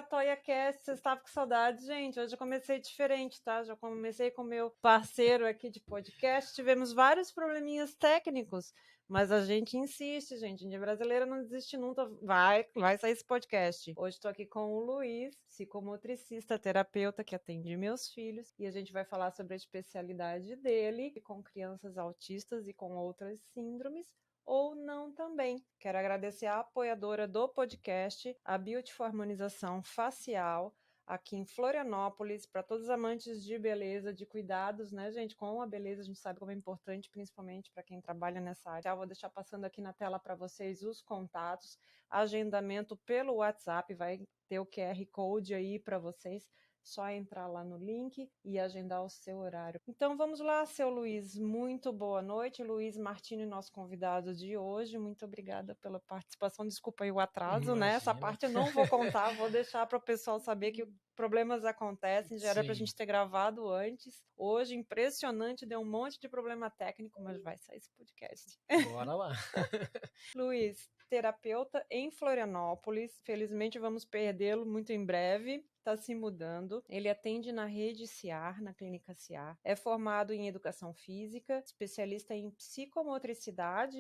Toia Cast, vocês estavam com saudade, gente? Hoje eu comecei diferente, tá? Já comecei com o meu parceiro aqui de podcast. Tivemos vários probleminhas técnicos, mas a gente insiste, gente. Índia Brasileira não desiste nunca. Vai sair esse podcast. Hoje estou aqui com o Luiz, psicomotricista, terapeuta que atende meus filhos, e a gente vai falar sobre a especialidade dele com crianças autistas e com outras síndromes, ou não também. Quero agradecer a apoiadora do podcast, a Beauty Harmonização Facial, aqui em Florianópolis, para todos os amantes de beleza, de cuidados, né, gente? Com a beleza, a gente sabe como é importante, principalmente para quem trabalha nessa área. Eu vou deixar passando aqui na tela para vocês os contatos, agendamento pelo WhatsApp, vai ter o QR Code aí para vocês. Só entrar lá no link e agendar o seu horário. Então vamos lá, seu Luiz. Muito boa noite. Luiz Martini, nosso convidado de hoje. Muito obrigada pela participação. Desculpa aí o atraso, né? Essa parte eu não vou contar, vou deixar para o pessoal saber que problemas acontecem. Já era para a gente ter gravado antes. Hoje, impressionante, deu um monte de problema técnico, mas vai sair esse podcast. Bora lá. Luiz, terapeuta em Florianópolis. Felizmente vamos perdê-lo muito em breve. Está se mudando. Ele atende na rede CIAR, na clínica CIAR. É formado em educação física, especialista em psicomotricidade.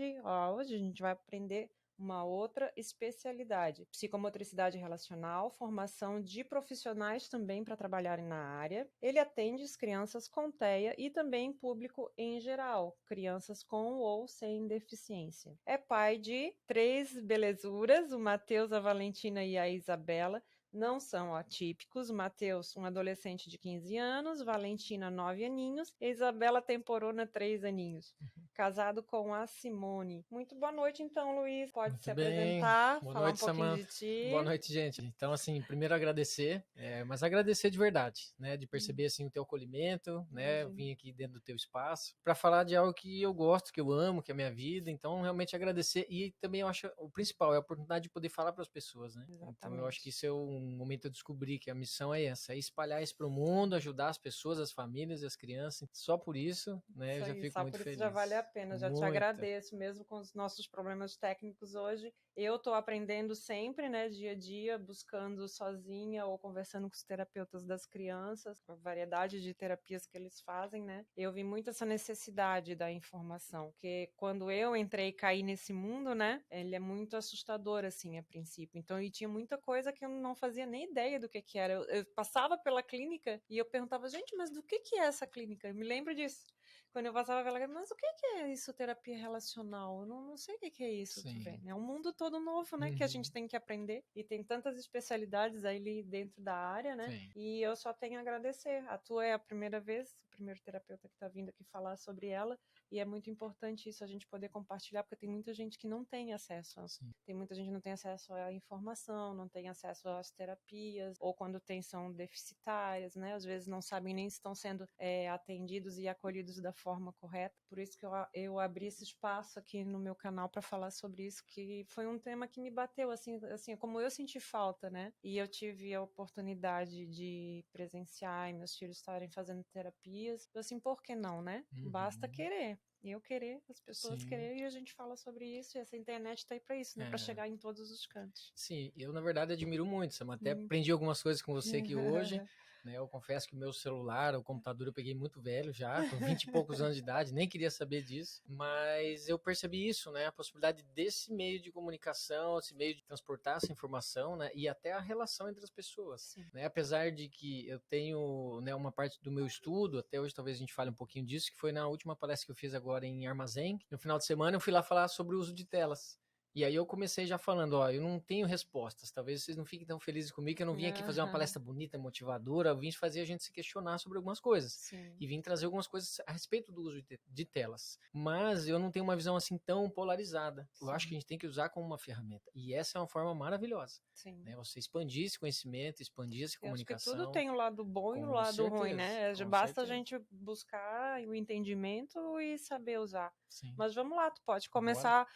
Hoje a gente vai aprender uma outra especialidade, psicomotricidade relacional, formação de profissionais também para trabalharem na área. Ele atende as crianças com TEA e também público em geral, crianças com ou sem deficiência. É pai de 3 belezuras, o Matheus, a Valentina e a Isabela. Não são atípicos. Matheus, um adolescente de 15 anos, Valentina, 9 aninhos, e Isabela Temporona, 3 aninhos. Casado com a Simone. Muito boa noite, então, Luiz. Pode Muito se bem. apresentar, Boa falar noite, um pouquinho Samantha. de ti. Boa noite, gente. Então, assim, primeiro agradecer, mas agradecer de verdade, né? De perceber, assim, o teu acolhimento, né? Eu vim aqui dentro do teu espaço para falar de algo que eu gosto, que eu amo, que é a minha vida. Então, realmente agradecer. E também eu acho o principal é a oportunidade de poder falar para as pessoas, né? Exatamente. Então, eu acho que isso é um momento de eu descobrir que a missão é essa, é espalhar isso para o mundo, ajudar as pessoas, as famílias, as crianças. Só por isso, né? Isso eu já aí, fico só muito por isso feliz. já vale a pena. Já te Muito. agradeço, mesmo com os nossos problemas técnicos hoje. Eu estou aprendendo sempre, né, dia a dia, buscando sozinha ou conversando com os terapeutas das crianças, com a variedade de terapias que eles fazem, né? Eu vi muito essa necessidade da informação, porque quando eu entrei e caí nesse mundo, né, ele é muito assustador, assim, a princípio. Então, e tinha muita coisa que eu não fazia nem ideia do que era. Eu passava pela clínica e eu perguntava, gente, mas do que é essa clínica? Eu me lembro disso. Quando eu passava pela mas o que é isso, terapia relacional? Eu não sei o que é isso, tu vê, né? É um mundo todo novo, né, que a gente tem que aprender. E tem tantas especialidades ali dentro da área, né? Sim. E eu só tenho a agradecer. A tua é a primeira vez, o primeiro terapeuta que tá vindo aqui falar sobre ela. E é muito importante isso, a gente poder compartilhar, porque tem muita gente que não tem acesso. Tem muita gente que não tem acesso à informação, não tem acesso às terapias, ou quando tem são deficitárias, né? Às vezes não sabem nem se estão sendo atendidos e acolhidos da forma correta. Por isso que eu abri esse espaço aqui no meu canal para falar sobre isso, que foi um tema que me bateu, assim, como eu senti falta, né? E eu tive a oportunidade de presenciar e meus filhos estarem fazendo terapias. Eu, assim, por que não, né? Basta querer. Eu querer, as pessoas quererem, e a gente fala sobre isso, e essa internet tá aí pra isso, né? Pra chegar em todos os cantos. Sim, eu na verdade admiro muito, Sam. Até aprendi algumas coisas com você que hoje, né? Eu confesso que o meu celular, o computador eu peguei muito velho já, com 20 e poucos anos de idade, nem queria saber disso, mas eu percebi isso, né? A possibilidade desse meio de comunicação, esse meio de transportar essa informação, né? E até a relação entre as pessoas, né? Apesar de que eu tenho, né, uma parte do meu estudo, até hoje talvez a gente fale um pouquinho disso, que foi na última palestra que eu fiz agora em Armazém. No final de semana eu fui lá falar sobre o uso de telas. E aí eu comecei já falando, eu não tenho respostas, talvez vocês não fiquem tão felizes comigo, que eu não vim aqui fazer uma palestra bonita, motivadora, eu vim fazer a gente se questionar sobre algumas coisas. Sim. E vim trazer algumas coisas a respeito do uso de telas. Mas eu não tenho uma visão assim tão polarizada. Eu acho que a gente tem que usar como uma ferramenta. E essa é uma forma maravilhosa. Sim. Né? Você expandir esse conhecimento, expandir essa comunicação. Acho que tudo tem o lado bom e o lado ruim, né? Basta a gente buscar e o entendimento e saber usar. Sim. Mas vamos lá, tu pode começar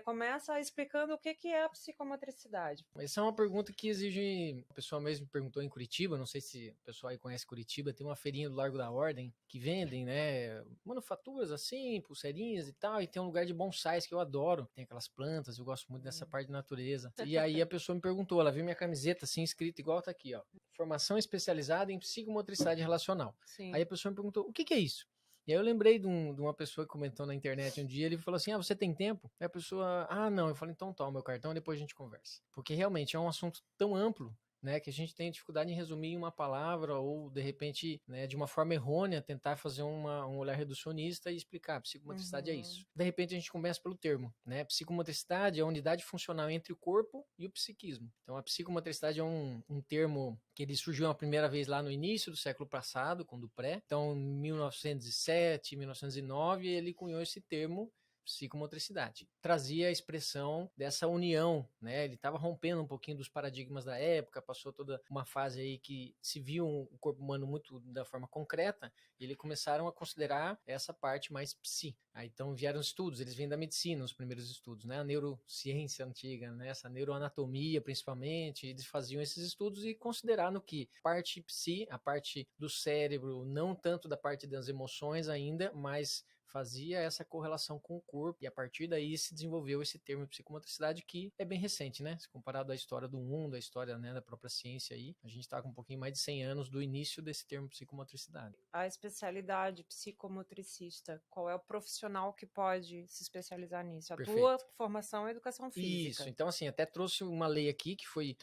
começa explicando o que é a psicomotricidade. Essa é uma pergunta que exige. O pessoal mesmo perguntou em Curitiba, não sei se o pessoal aí conhece Curitiba, tem uma feirinha do Largo da Ordem que vendem, né, manufaturas assim, pulseirinhas e tal, e tem um lugar de bonsais que eu adoro. Tem aquelas plantas, eu gosto muito dessa parte de natureza. E aí a pessoa me perguntou, ela viu minha camiseta assim, escrita igual tá aqui, ó. Formação especializada em psicomotricidade relacional. Sim. Aí a pessoa me perguntou, o que é isso? E aí eu lembrei de uma pessoa que comentou na internet um dia, ele falou assim, você tem tempo? Aí a pessoa, não. Eu falei, então toma o meu cartão e depois a gente conversa. Porque realmente é um assunto tão amplo, né, que a gente tem dificuldade em resumir em uma palavra ou, de repente, né, de uma forma errônea, tentar fazer um olhar reducionista e explicar, psicomotricidade é isso. De repente a gente começa pelo termo, né, psicomotricidade é a unidade funcional entre o corpo e o psiquismo. Então a psicomotricidade é um termo que ele surgiu a primeira vez lá no início do século passado, com o Dupré. Então, em 1907, 1909, ele cunhou esse termo psicomotricidade. Trazia a expressão dessa união, né? Ele estava rompendo um pouquinho dos paradigmas da época, passou toda uma fase aí que se viu o corpo humano muito da forma concreta, e eles começaram a considerar essa parte mais psi. Aí, então vieram estudos, eles vêm da medicina, os primeiros estudos, né? A neurociência antiga, né? Essa neuroanatomia principalmente, eles faziam esses estudos e consideraram que parte psi, a parte do cérebro, não tanto da parte das emoções ainda, mas fazia essa correlação com o corpo, e a partir daí se desenvolveu esse termo psicomotricidade, que é bem recente, né? Se comparado à história do mundo, à história, né, da própria ciência aí, a gente está com um pouquinho mais de 100 anos do início desse termo psicomotricidade. A especialidade psicomotricista, qual é o profissional que pode se especializar nisso? A Perfeito. tua formação é educação física. Isso, então assim, até trouxe uma lei aqui que foi,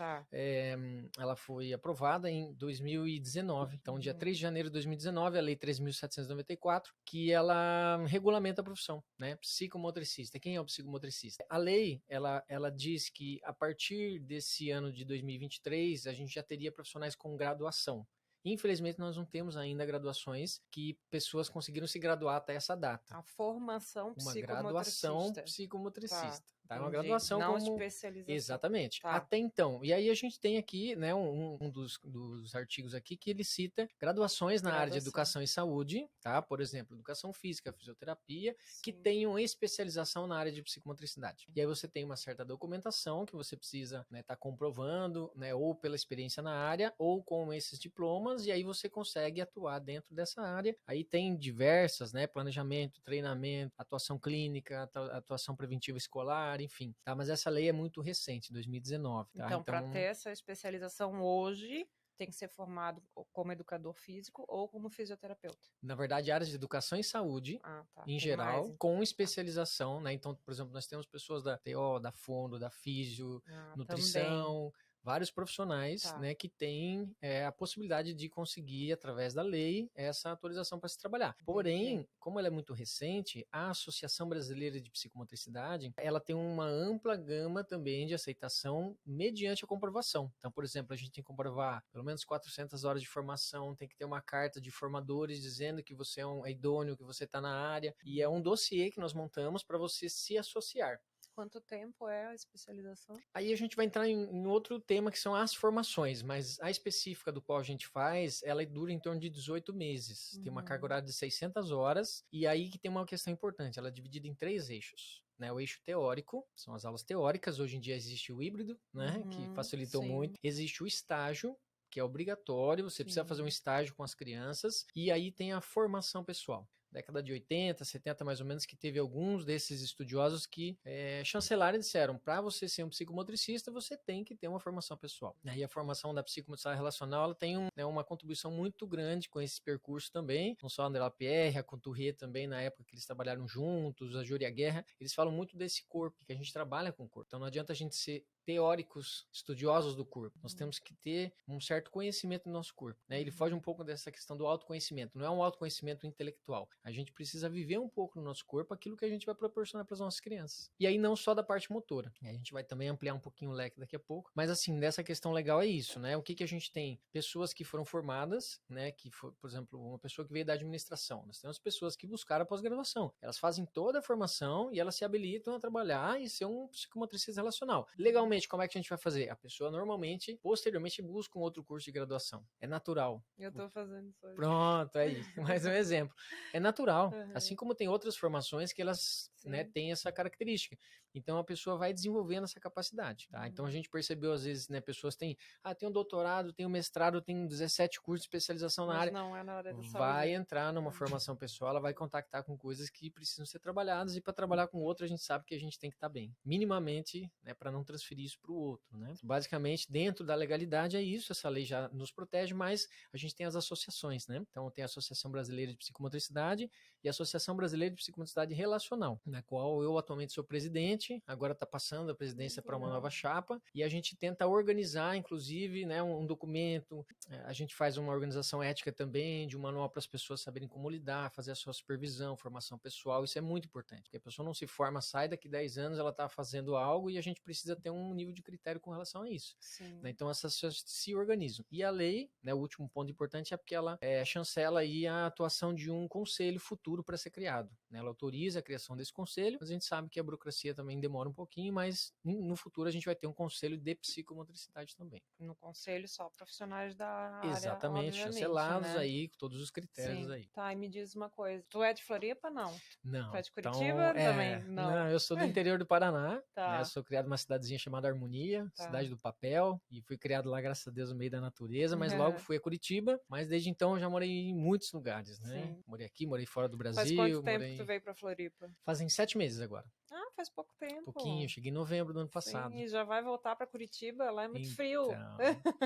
ela foi aprovada em 2019, então dia 3 de janeiro de 2019, a lei 3.794, que ela regulamenta a profissão, né, psicomotricista. Quem é o psicomotricista? A lei, ela diz que a partir desse ano de 2023, a gente já teria profissionais com graduação. Infelizmente, nós não temos ainda graduações que pessoas conseguiram se graduar até essa data. A formação psicomotricista. Uma graduação psicomotricista. Tá? Uma Entendi. graduação não como... especialização. Exatamente. Até então. E aí a gente tem aqui, né, um dos artigos aqui que ele cita graduações na área de educação e saúde, tá? Por exemplo, educação física, fisioterapia, que tenham especialização na área de psicomotricidade. E aí você tem uma certa documentação que você precisa, né, tá comprovando, né, ou pela experiência na área, ou com esses diplomas, e aí você consegue atuar dentro dessa área. Aí tem diversas, né, planejamento, treinamento, atuação clínica, atuação preventiva escolar, enfim, tá? Mas essa lei é muito recente, 2019, tá? Então, para ter essa especialização hoje, tem que ser formado como educador físico ou como fisioterapeuta. Na verdade, áreas de educação e saúde, em geral, com especialização, né? Então, por exemplo, nós temos pessoas da TO, da Fono, da Físio, nutrição, vários profissionais, né, que têm a possibilidade de conseguir, através da lei, essa autorização para se trabalhar. Porém, como ela é muito recente, a Associação Brasileira de Psicomotricidade, ela tem uma ampla gama também de aceitação mediante a comprovação. Então, por exemplo, a gente tem que comprovar pelo menos 400 horas de formação, tem que ter uma carta de formadores dizendo que você é idôneo, que você está na área, e é um dossiê que nós montamos para você se associar. Quanto tempo é a especialização? Aí a gente vai entrar em outro tema, que são as formações, mas a específica do qual a gente faz, ela dura em torno de 18 meses. Tem uma carga horária de 600 horas, e aí que tem uma questão importante, ela é dividida em 3 eixos. Né, o eixo teórico, são as aulas teóricas, hoje em dia existe o híbrido, né, que facilitou muito. Existe o estágio, que é obrigatório, você precisa fazer um estágio com as crianças, e aí tem a formação pessoal. Década de 80, 70 mais ou menos, que teve alguns desses estudiosos que chancelaram e disseram, para você ser um psicomotricista, você tem que ter uma formação pessoal. E a formação da psicomotricidade relacional, ela tem uma contribuição muito grande com esse percurso também, não só a André Lapierre, a Couturier também, na época que eles trabalharam juntos, a Júlia Guerra, eles falam muito desse corpo, que a gente trabalha com o corpo. Então não adianta a gente ser teóricos, estudiosos do corpo. Nós temos que ter um certo conhecimento do nosso corpo. Né? Ele foge um pouco dessa questão do autoconhecimento. Não é um autoconhecimento intelectual. A gente precisa viver um pouco no nosso corpo aquilo que a gente vai proporcionar para as nossas crianças. E aí não só da parte motora. A gente vai também ampliar um pouquinho o leque daqui a pouco. Mas assim, dessa questão legal é isso, né? O que a gente tem? Pessoas que foram formadas, né? Por exemplo, uma pessoa que veio da administração. Nós temos pessoas que buscaram a pós-graduação. Elas fazem toda a formação e elas se habilitam a trabalhar e ser um psicomotricista relacional. Legalmente, como é que a gente vai fazer? A pessoa normalmente, posteriormente, busca um outro curso de graduação. É natural. Eu tô fazendo isso hoje. Pronto, aí. Mais um exemplo. É natural. Assim como tem outras formações que elas, né, têm essa característica. Então, a pessoa vai desenvolvendo essa capacidade, tá? Então, a gente percebeu, às vezes, né, pessoas têm, tem um doutorado, tem um mestrado, tem 17 cursos de especialização na área. Não é na área da saúde. Vai entrar numa formação pessoal, ela vai contactar com coisas que precisam ser trabalhadas, e para trabalhar com outra, a gente sabe que a gente tem que estar bem. Minimamente, né, para não transferir isso para o outro, né? Basicamente, dentro da legalidade é isso, essa lei já nos protege, mas a gente tem as associações, né? Então, tem a Associação Brasileira de Psicomotricidade e a Associação Brasileira de Psicomotricidade Relacional, na qual eu atualmente sou presidente, agora está passando a presidência para uma nova chapa, e a gente tenta organizar, inclusive, né, um documento, a gente faz uma organização ética também, de um manual para as pessoas saberem como lidar, fazer a sua supervisão, formação pessoal, isso é muito importante, porque a pessoa não se forma, sai daqui 10 anos, ela está fazendo algo e a gente precisa ter um nível de critério com relação a isso. Né? Então, essas pessoas se organizam. E a lei, né, o último ponto importante é porque ela chancela aí a atuação de um conselho futuro para ser criado. Né? Ela autoriza a criação desse conselho, mas a gente sabe que a burocracia também demora um pouquinho, mas no futuro a gente vai ter um conselho de psicomotricidade também. No conselho só profissionais da área. Exatamente, chancelados, né? Aí, com todos os critérios. Aí. Tá, e me diz uma coisa, tu é de Floripa, não? Não. Tu é de Curitiba também? Não, eu sou do interior do Paraná, Tá. Né? Eu sou criado numa cidadezinha chamada Harmonia, cidade do papel, e fui criado lá, graças a Deus, no meio da natureza, mas logo fui a Curitiba, mas desde então eu já morei em muitos lugares, né? Sim. Morei aqui, morei fora do Brasil. Faz quanto tempo que tu veio pra Floripa? Fazem 7 meses agora. Ah, faz pouco tempo. Pouquinho, cheguei em novembro do ano passado. Sim, e já vai voltar pra Curitiba, lá é muito frio.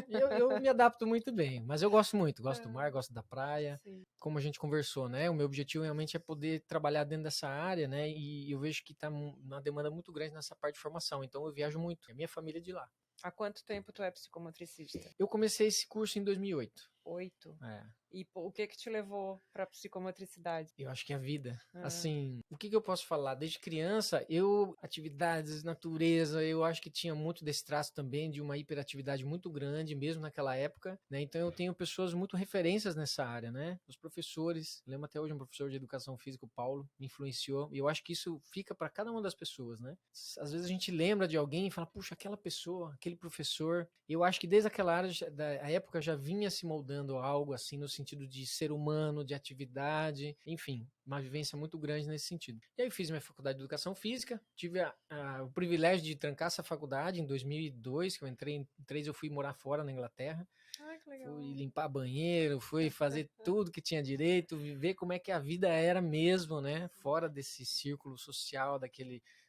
Eu me adapto muito bem, mas eu gosto muito, gosto do mar, gosto da praia. Sim. Como a gente conversou, né? O meu objetivo realmente é poder trabalhar dentro dessa área, né? E eu vejo que tá uma demanda muito grande nessa parte de formação, então eu viajo muito. A minha família é de lá. Há quanto tempo tu é psicomotricista? Eu comecei esse curso em 2008. 8? É. E o que te levou pra psicomotricidade? Eu acho que a vida. Assim, o que eu posso falar? Desde criança, atividades, natureza, eu acho que tinha muito desse traço também de uma hiperatividade muito grande, mesmo naquela época, né? Então eu tenho pessoas muito referências nessa área, né? Os professores, lembro até hoje um professor de educação física, o Paulo, me influenciou, e eu acho que isso fica para cada uma das pessoas, né? Às vezes a gente lembra de alguém e fala, puxa, aquela pessoa, aquele professor. Eu acho que desde aquela área, da época, já vinha se moldando algo assim, no sentido de ser humano, de atividade, enfim, uma vivência muito grande nesse sentido. E aí fiz minha faculdade de educação física, tive o privilégio de trancar essa faculdade em 2002, que eu entrei em 2003, eu fui morar fora na Inglaterra. Ai, que legal. Fui limpar banheiro, fui fazer tudo que tinha direito, viver como é que a vida era mesmo, né? Fora desse círculo social,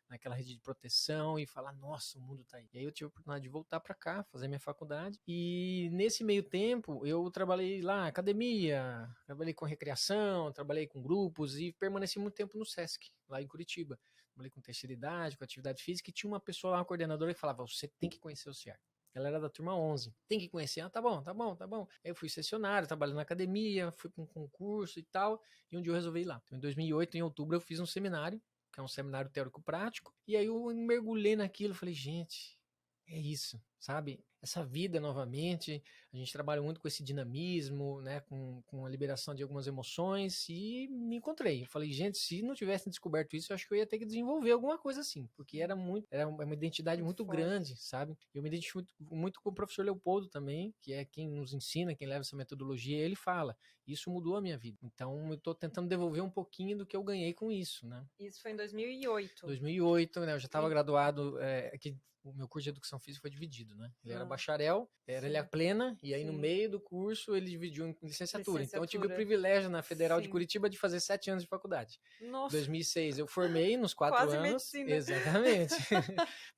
naquela rede de proteção, e falar, nossa, o mundo tá aí. E aí eu tive a oportunidade de voltar para cá, fazer minha faculdade, e nesse meio tempo eu trabalhei lá, academia, trabalhei com recreação, trabalhei com grupos e permaneci muito tempo no Sesc, lá em Curitiba. Trabalhei com terceira idade, com atividade física, e tinha uma pessoa lá, uma coordenadora, que falava, você tem que conhecer o CIAR. Ela era da turma 11. Tem que conhecer. Tá bom. Aí eu fui sessionário, trabalhei na academia, fui para um concurso e tal, e um dia eu resolvi ir lá. Então, em 2008, em outubro, eu fiz um seminário, que é um seminário teórico-prático, e aí eu mergulhei naquilo, falei, gente, é isso, sabe? Essa vida novamente, a gente trabalha muito com esse dinamismo, né, com a liberação de algumas emoções, e me encontrei. Eu falei, gente, se não tivesse descoberto isso, eu acho que eu ia ter que desenvolver alguma coisa assim, porque era uma identidade muito grande, sabe? Eu me identifico muito com o professor Leopoldo também, que é quem nos ensina, quem leva essa metodologia, ele fala, isso mudou a minha vida. Então, eu tô tentando devolver um pouquinho do que eu ganhei com isso, né? Isso foi em 2008. 2008, né? Eu já estava graduado, que o meu curso de educação física foi dividido, né? Ele era bacharel, ele plena, e aí no meio do curso ele dividiu em licenciatura. Então eu tive o privilégio na Federal de Curitiba de fazer 7 anos de faculdade. Nossa. 2006 eu formei nos 4 Quase anos. Medicina. Exatamente.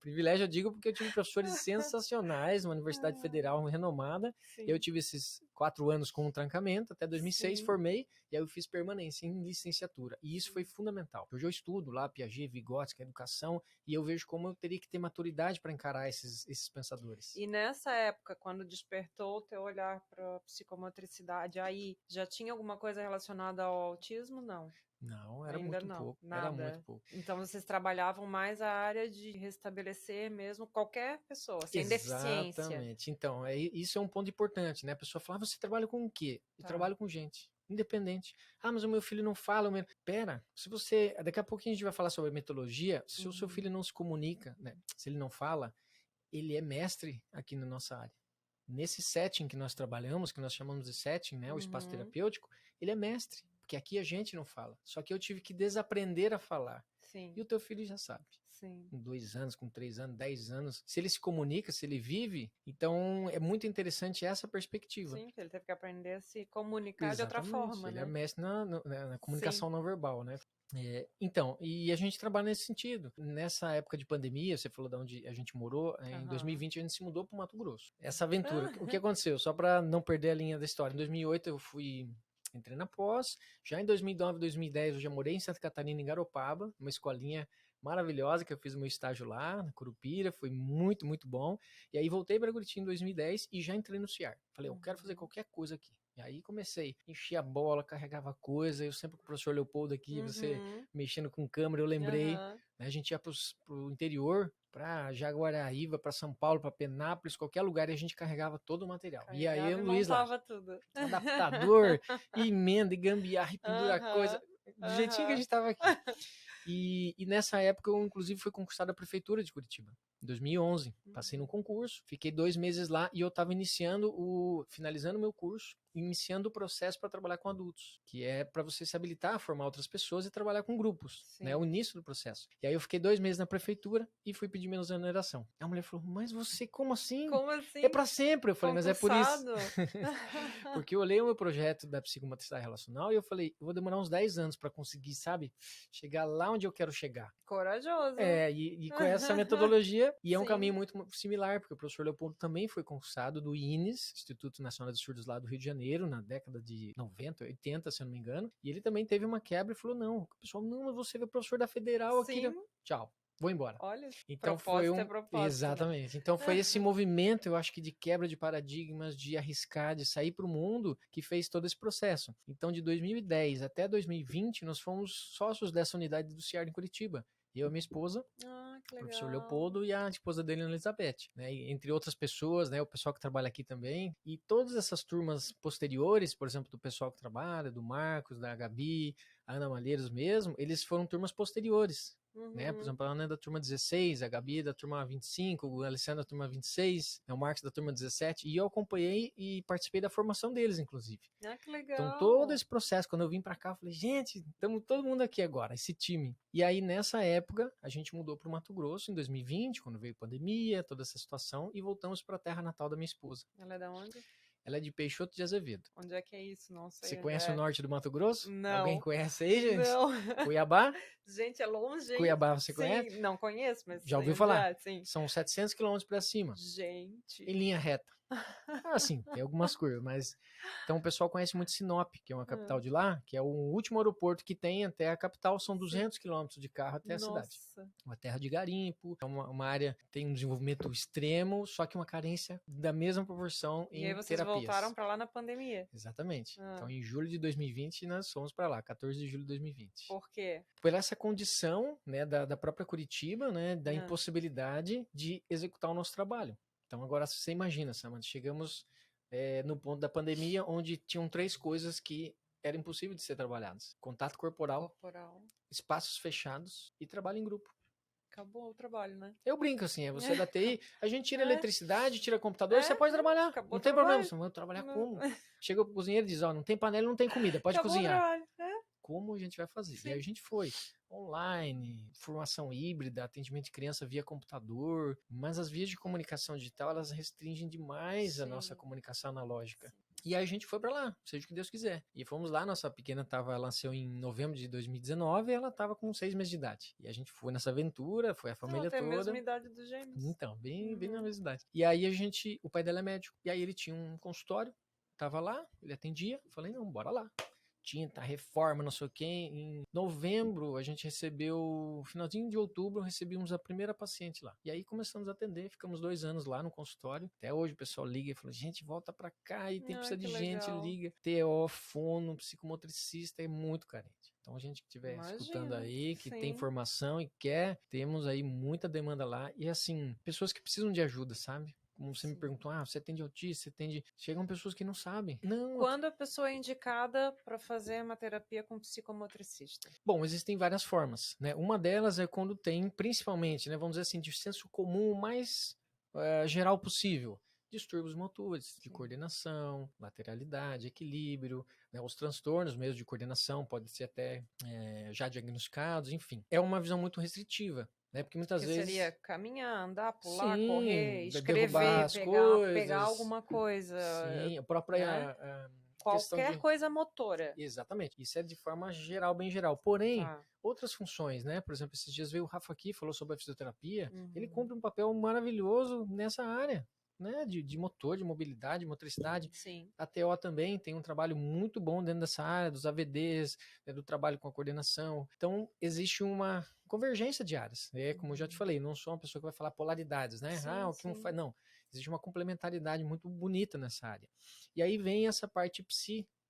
Privilégio eu digo porque eu tive professores sensacionais, uma universidade federal renomada. Sim. Eu tive esses 4 anos com um trancamento, até 2006 Sim. formei, e aí eu fiz permanência em licenciatura. E isso foi fundamental. Hoje eu estudo lá Piaget, Vygotsky, educação, e eu vejo como eu teria que ter maturidade para encarar esses pensadores. E nessa época, quando despertou o teu olhar para psicomotricidade, aí já tinha alguma coisa relacionada ao autismo? Não. Não, era Ainda muito não, pouco. nada. Era muito pouco. Então vocês trabalhavam mais a área de restabelecer mesmo qualquer pessoa, sem deficiência. Exatamente. Então, isso é um ponto importante, né? A pessoa fala, você trabalha com o quê? Eu Tá. trabalho com gente. Independente. Ah, mas o meu filho não fala. Pera, se você. Daqui a pouquinho a gente vai falar sobre a metodologia. Se o seu filho não se comunica, né? Se ele não fala, ele é mestre aqui na nossa área. Nesse setting que nós trabalhamos, que nós chamamos de setting, né? O espaço terapêutico, ele é mestre. Porque aqui a gente não fala. Só que eu tive que desaprender a falar. Sim. E o teu filho já sabe. Sim. Com 2 anos, com 3 anos, 10 anos. Se ele se comunica, se ele vive, então é muito interessante essa perspectiva. Sim, porque ele teve que aprender a se comunicar de outra forma, Ele né? é mestre na comunicação não verbal, né? Então, e a gente trabalha nesse sentido. Nessa época de pandemia, você falou de onde a gente morou, em 2020 a gente se mudou para o Mato Grosso. Essa aventura, o que aconteceu? Só para não perder a linha da história. Em 2008 eu entrei na pós, já em 2009, 2010 eu já morei em Santa Catarina, em Garopaba, uma escolinha maravilhosa que eu fiz o meu estágio lá, na Curupira, foi muito, muito bom. E aí voltei para Curitiba em 2010 e já entrei no CIAR. Falei, eu quero fazer qualquer coisa aqui. E aí comecei, enchia a bola, carregava coisa, eu sempre com o professor Leopoldo aqui, você mexendo com câmera, eu lembrei, né, a gente ia pro interior, para Jaguaraíva, para São Paulo, para Penápolis, qualquer lugar, e a gente carregava todo o material. E aí o Luiz lá, tudo. adaptador, e emenda, e gambiarra, e pendura coisa, do jeitinho que a gente tava aqui. E nessa época eu, inclusive, fui concursado à Prefeitura de Curitiba, em 2011. Passei no concurso, fiquei 2 meses lá e eu estava finalizando o meu curso, iniciando o processo para trabalhar com adultos, que é para você se habilitar a formar outras pessoas e trabalhar com grupos, né? O início do processo. E aí eu fiquei 2 meses na prefeitura e fui pedir minha exoneração. A mulher falou, mas você, como assim? Como assim? É para sempre. Eu falei, mas é por isso. Concursado? Porque eu olhei o meu projeto da psicomotricidade relacional e eu falei, eu vou demorar uns 10 anos para conseguir, sabe, chegar lá onde eu quero chegar. Corajoso. E com essa metodologia, e é um Sim. caminho muito similar, porque o professor Leopoldo também foi concursado do INES, Instituto Nacional de Surdos lá do Rio de Janeiro, na década de 90, 80, se eu não me engano, e ele também teve uma quebra e falou, não, o pessoal, não, mas você é o professor da Federal aqui, Sim. Tchau. Vou embora. Olha, então propósito é propósito. Exatamente. Né? Então foi esse movimento, eu acho que de quebra de paradigmas, de arriscar, de sair para o mundo, que fez todo esse processo. Então de 2010 até 2020, nós fomos sócios dessa unidade do CIAR em Curitiba. Eu e minha esposa, o professor Leopoldo e a esposa dele, Ana Elizabeth, né? E, entre outras pessoas, né? O pessoal que trabalha aqui também. E todas essas turmas posteriores, por exemplo, do pessoal que trabalha, do Marcos, da Gabi, a Ana Malheiros mesmo, eles foram turmas posteriores. Né? Por exemplo, a Ana é da turma 16, a Gabi é da turma 25, o Alessandro da turma 26, o Marcos da turma 17, e eu acompanhei e participei da formação deles, inclusive. Que legal. Então, todo esse processo, quando eu vim pra cá, eu falei, gente, estamos todo mundo aqui agora, esse time. E aí, nessa época, a gente mudou pro Mato Grosso, em 2020, quando veio a pandemia, toda essa situação, e voltamos pra terra natal da minha esposa. Ela é da onde? Ela é de Peixoto de Azevedo. Onde é que é isso? Não sei. Você conhece o norte do Mato Grosso? Não. Alguém conhece aí, gente? Não. Cuiabá? Gente, é longe, hein? Cuiabá, você conhece? Sim, não conheço, mas... Já ouviu falar? Sim. São 700 quilômetros para cima. Gente. Em linha reta. Assim, tem algumas curvas, mas... Então o pessoal conhece muito Sinop, que é uma capital de lá, que é o último aeroporto que tem até a capital, são 200 quilômetros de carro até a cidade. Uma terra de garimpo, é uma área que tem um desenvolvimento extremo, só que uma carência da mesma proporção em terapias. E aí vocês voltaram para lá na pandemia? Exatamente. Então em julho de 2020 nós fomos para lá, 14 de julho de 2020. Por quê? Por essa condição, né, da própria Curitiba, né, da impossibilidade de executar o nosso trabalho. Então agora você imagina, Samantha, chegamos no ponto da pandemia onde tinham 3 coisas que eram impossíveis de ser trabalhadas. Contato corporal, espaços fechados e trabalho em grupo. Acabou o trabalho, né? Eu brinco assim, você da TI, a gente tira eletricidade, tira computador, você pode trabalhar, não tem problema, você vai trabalhar como? Chega o cozinheiro e diz, não tem panela, não tem comida, pode cozinhar. Como a gente vai fazer? Sim. E aí a gente foi online, formação híbrida, atendimento de criança via computador, mas as vias de comunicação digital, elas restringem demais a nossa comunicação analógica. Sim. E aí a gente foi para lá, seja o que Deus quiser. E fomos lá, nossa pequena ela nasceu em novembro de 2019 e ela estava com 6 meses de idade. E a gente foi nessa aventura, foi a família toda. Tem a mesma idade dos gêmeos. Então, bem na mesma idade. E aí o pai dela é médico, e aí ele tinha um consultório, tava lá, ele atendia, falei, não, bora lá. Tinta, reforma, não sei o quê. Em novembro, a gente recebeu, finalzinho de outubro, recebemos a primeira paciente lá. E aí começamos a atender, ficamos 2 anos lá no consultório. Até hoje o pessoal liga e fala, gente, volta pra cá, e precisa de gente, liga. TO, fono, psicomotricista, é muito carente. Então, a gente que estiver escutando aí, que tem formação e quer, temos aí muita demanda lá. E assim, pessoas que precisam de ajuda, sabe? Como você me perguntou, você atende autista, você atende... Chegam pessoas que não sabem. Não. Quando a pessoa é indicada para fazer uma terapia com psicomotricista? Bom, existem várias formas, né? Uma delas é quando tem, principalmente, né, vamos dizer assim, de senso comum o mais geral possível. Distúrbios motores, de coordenação, lateralidade, equilíbrio, né, os transtornos mesmo de coordenação podem ser até já diagnosticados, enfim. É uma visão muito restritiva. Né? Porque muitas vezes seria caminhar, andar, pular, correr, escrever, pegar alguma coisa. Sim, a própria qualquer coisa motora. Exatamente. Isso é de forma geral, bem geral. Porém, outras funções, né? Por exemplo, esses dias veio o Rafa aqui, falou sobre a fisioterapia. Ele cumpre um papel maravilhoso nessa área. Né, de motor, de mobilidade, motricidade. Sim. A TO também tem um trabalho muito bom dentro dessa área, dos AVDs, né, do trabalho com a coordenação. Então, existe uma convergência de áreas. Como eu já te falei, não sou uma pessoa que vai falar polaridades, né? Sim, o que um faz. Não, existe uma complementaridade muito bonita nessa área. E aí vem essa parte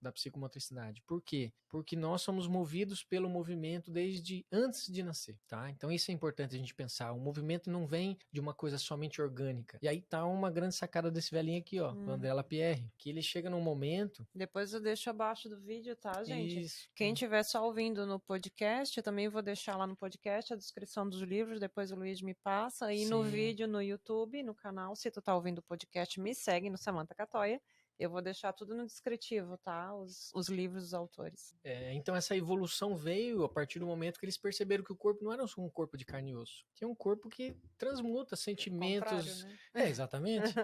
da psicomotricidade. Por quê? Porque nós somos movidos pelo movimento desde antes de nascer, tá? Então isso é importante a gente pensar. O movimento não vem de uma coisa somente orgânica. E aí tá uma grande sacada desse velhinho aqui, ó, do André Lapierre, que ele chega num momento... Depois eu deixo abaixo do vídeo, tá, gente? Isso. Quem estiver só ouvindo no podcast, eu também vou deixar lá no podcast a descrição dos livros, depois o Luiz me passa. E no vídeo, no YouTube, no canal, se tu tá ouvindo o podcast, me segue no Samantha Catoia. Eu vou deixar tudo no descritivo, tá? Os livros dos autores. Então essa evolução veio a partir do momento que eles perceberam que o corpo não era só um corpo de carne e osso. Tinha um corpo que transmuta sentimentos. Né? Exatamente.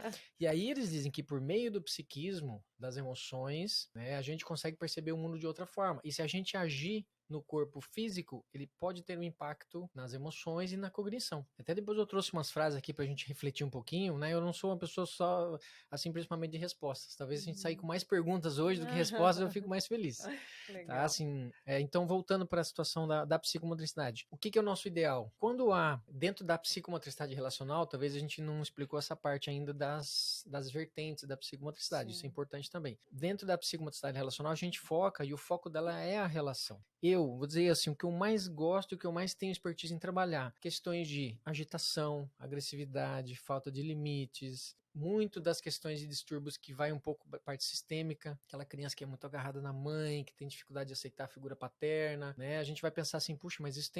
E aí eles dizem que por meio do psiquismo, das emoções, né, a gente consegue perceber o mundo de outra forma. E se a gente agir no corpo físico, ele pode ter um impacto nas emoções e na cognição. Até depois eu trouxe umas frases aqui pra gente refletir um pouquinho, né? Eu não sou uma pessoa só, assim, principalmente de respostas. Talvez a gente sair com mais perguntas hoje do que respostas, eu fico mais feliz. Legal. Tá? Assim, então, voltando para a situação da psicomotricidade. O que é o nosso ideal? Quando há, dentro da psicomotricidade relacional, talvez a gente não explicou essa parte ainda das vertentes da psicomotricidade. Isso é importante também. Dentro da psicomotricidade relacional, a gente foca, e o foco dela é a relação. Eu vou dizer assim, o que eu mais gosto, o que eu mais tenho expertise em trabalhar, questões de agitação, agressividade, falta de limites, muito das questões de distúrbios que vai um pouco da parte sistêmica, aquela criança que é muito agarrada na mãe, que tem dificuldade de aceitar a figura paterna, né? A gente vai pensar assim, puxa, mas isso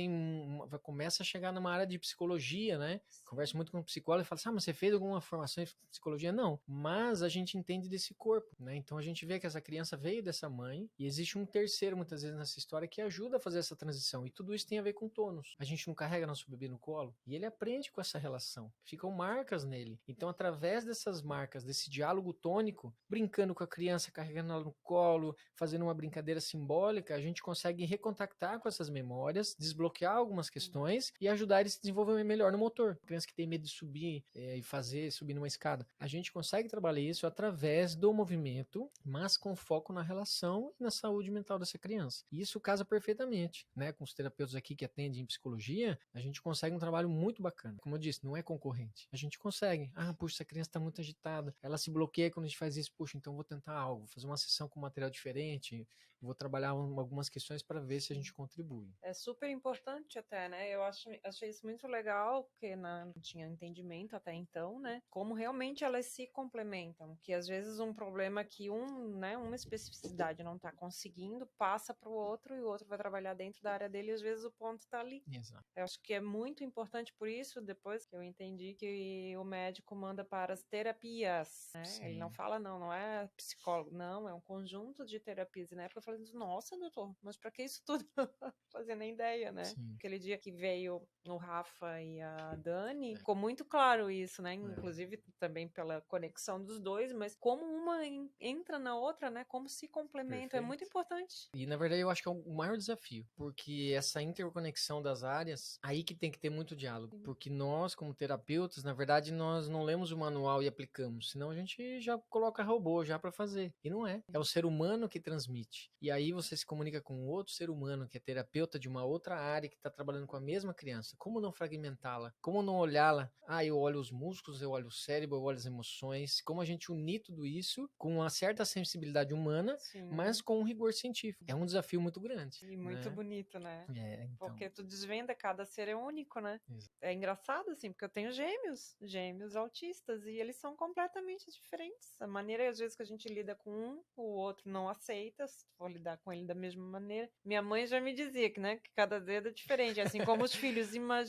começa a chegar numa área de psicologia, né? Converso muito com um psicólogo e falo assim, mas você fez alguma formação em psicologia? Não, mas a gente entende desse corpo, né? Então a gente vê que essa criança veio dessa mãe e existe um terceiro, muitas vezes, nessa história que ajuda a fazer essa transição, e tudo isso tem a ver com tônus. A gente não carrega nosso bebê no colo e ele aprende com essa relação, ficam marcas nele. Então, através dessas marcas, desse diálogo tônico, brincando com a criança, carregando ela no colo, fazendo uma brincadeira simbólica, a gente consegue recontactar com essas memórias, desbloquear algumas questões e ajudar eles a se desenvolver melhor no motor. A criança que tem medo de subir subir numa escada, a gente consegue trabalhar isso através do movimento, mas com foco na relação e na saúde mental dessa criança. E isso casa perfeitamente, né? Com os terapeutas aqui que atendem em psicologia, a gente consegue um trabalho muito bacana. Como eu disse, não é concorrente. A gente consegue. Puxa, essa criança está muito agitada, ela se bloqueia quando a gente faz isso. Puxa, então vou tentar algo, vou fazer uma sessão com material diferente, vou trabalhar algumas questões para ver se a gente contribui. É super importante até, né? Eu achei isso muito legal, porque não tinha entendimento até então, né? Como realmente elas se complementam, que às vezes um problema que uma especificidade não está conseguindo, passa para o outro e o outro vai trabalhar dentro da área dele e às vezes o ponto está ali. Exato. Eu acho que é muito importante, por isso, depois que eu entendi que o médico manda para as terapias, né? Ele não fala, não é psicólogo, não, é um conjunto de terapias. E na época eu falei, nossa, doutor, mas para que isso tudo? Não fazia nem ideia, né? Sim. Aquele dia que veio o Rafa e a Dani, ficou muito claro isso, né? Inclusive também pela conexão dos dois, mas como uma entra na outra, né? Como se complementam, perfeito. É muito importante. E na verdade eu acho que é o maior desafio, porque essa interconexão das áreas, aí que tem que ter muito diálogo, porque nós como terapeutas, na verdade nós não lemos o manual manual e aplicamos, senão a gente já coloca robô já para fazer. E não é. É o ser humano que transmite. E aí você se comunica com outro ser humano que é terapeuta de uma outra área que está trabalhando com a mesma criança. Como não fragmentá-la? Como não olhá-la? Eu olho os músculos, eu olho o cérebro, eu olho as emoções. Como a gente unir tudo isso com uma certa sensibilidade humana, Sim. mas com um rigor científico. É um desafio muito grande. E muito bonito, né? Então. Porque tu desvenda, cada ser é único, né? Exato. É engraçado, assim, porque eu tenho gêmeos autistas, e eles são completamente diferentes. A maneira, às vezes, que a gente lida com um, o outro não aceita, se for lidar com ele da mesma maneira. Minha mãe já me dizia que, né, que cada dedo é diferente, assim como os filhos.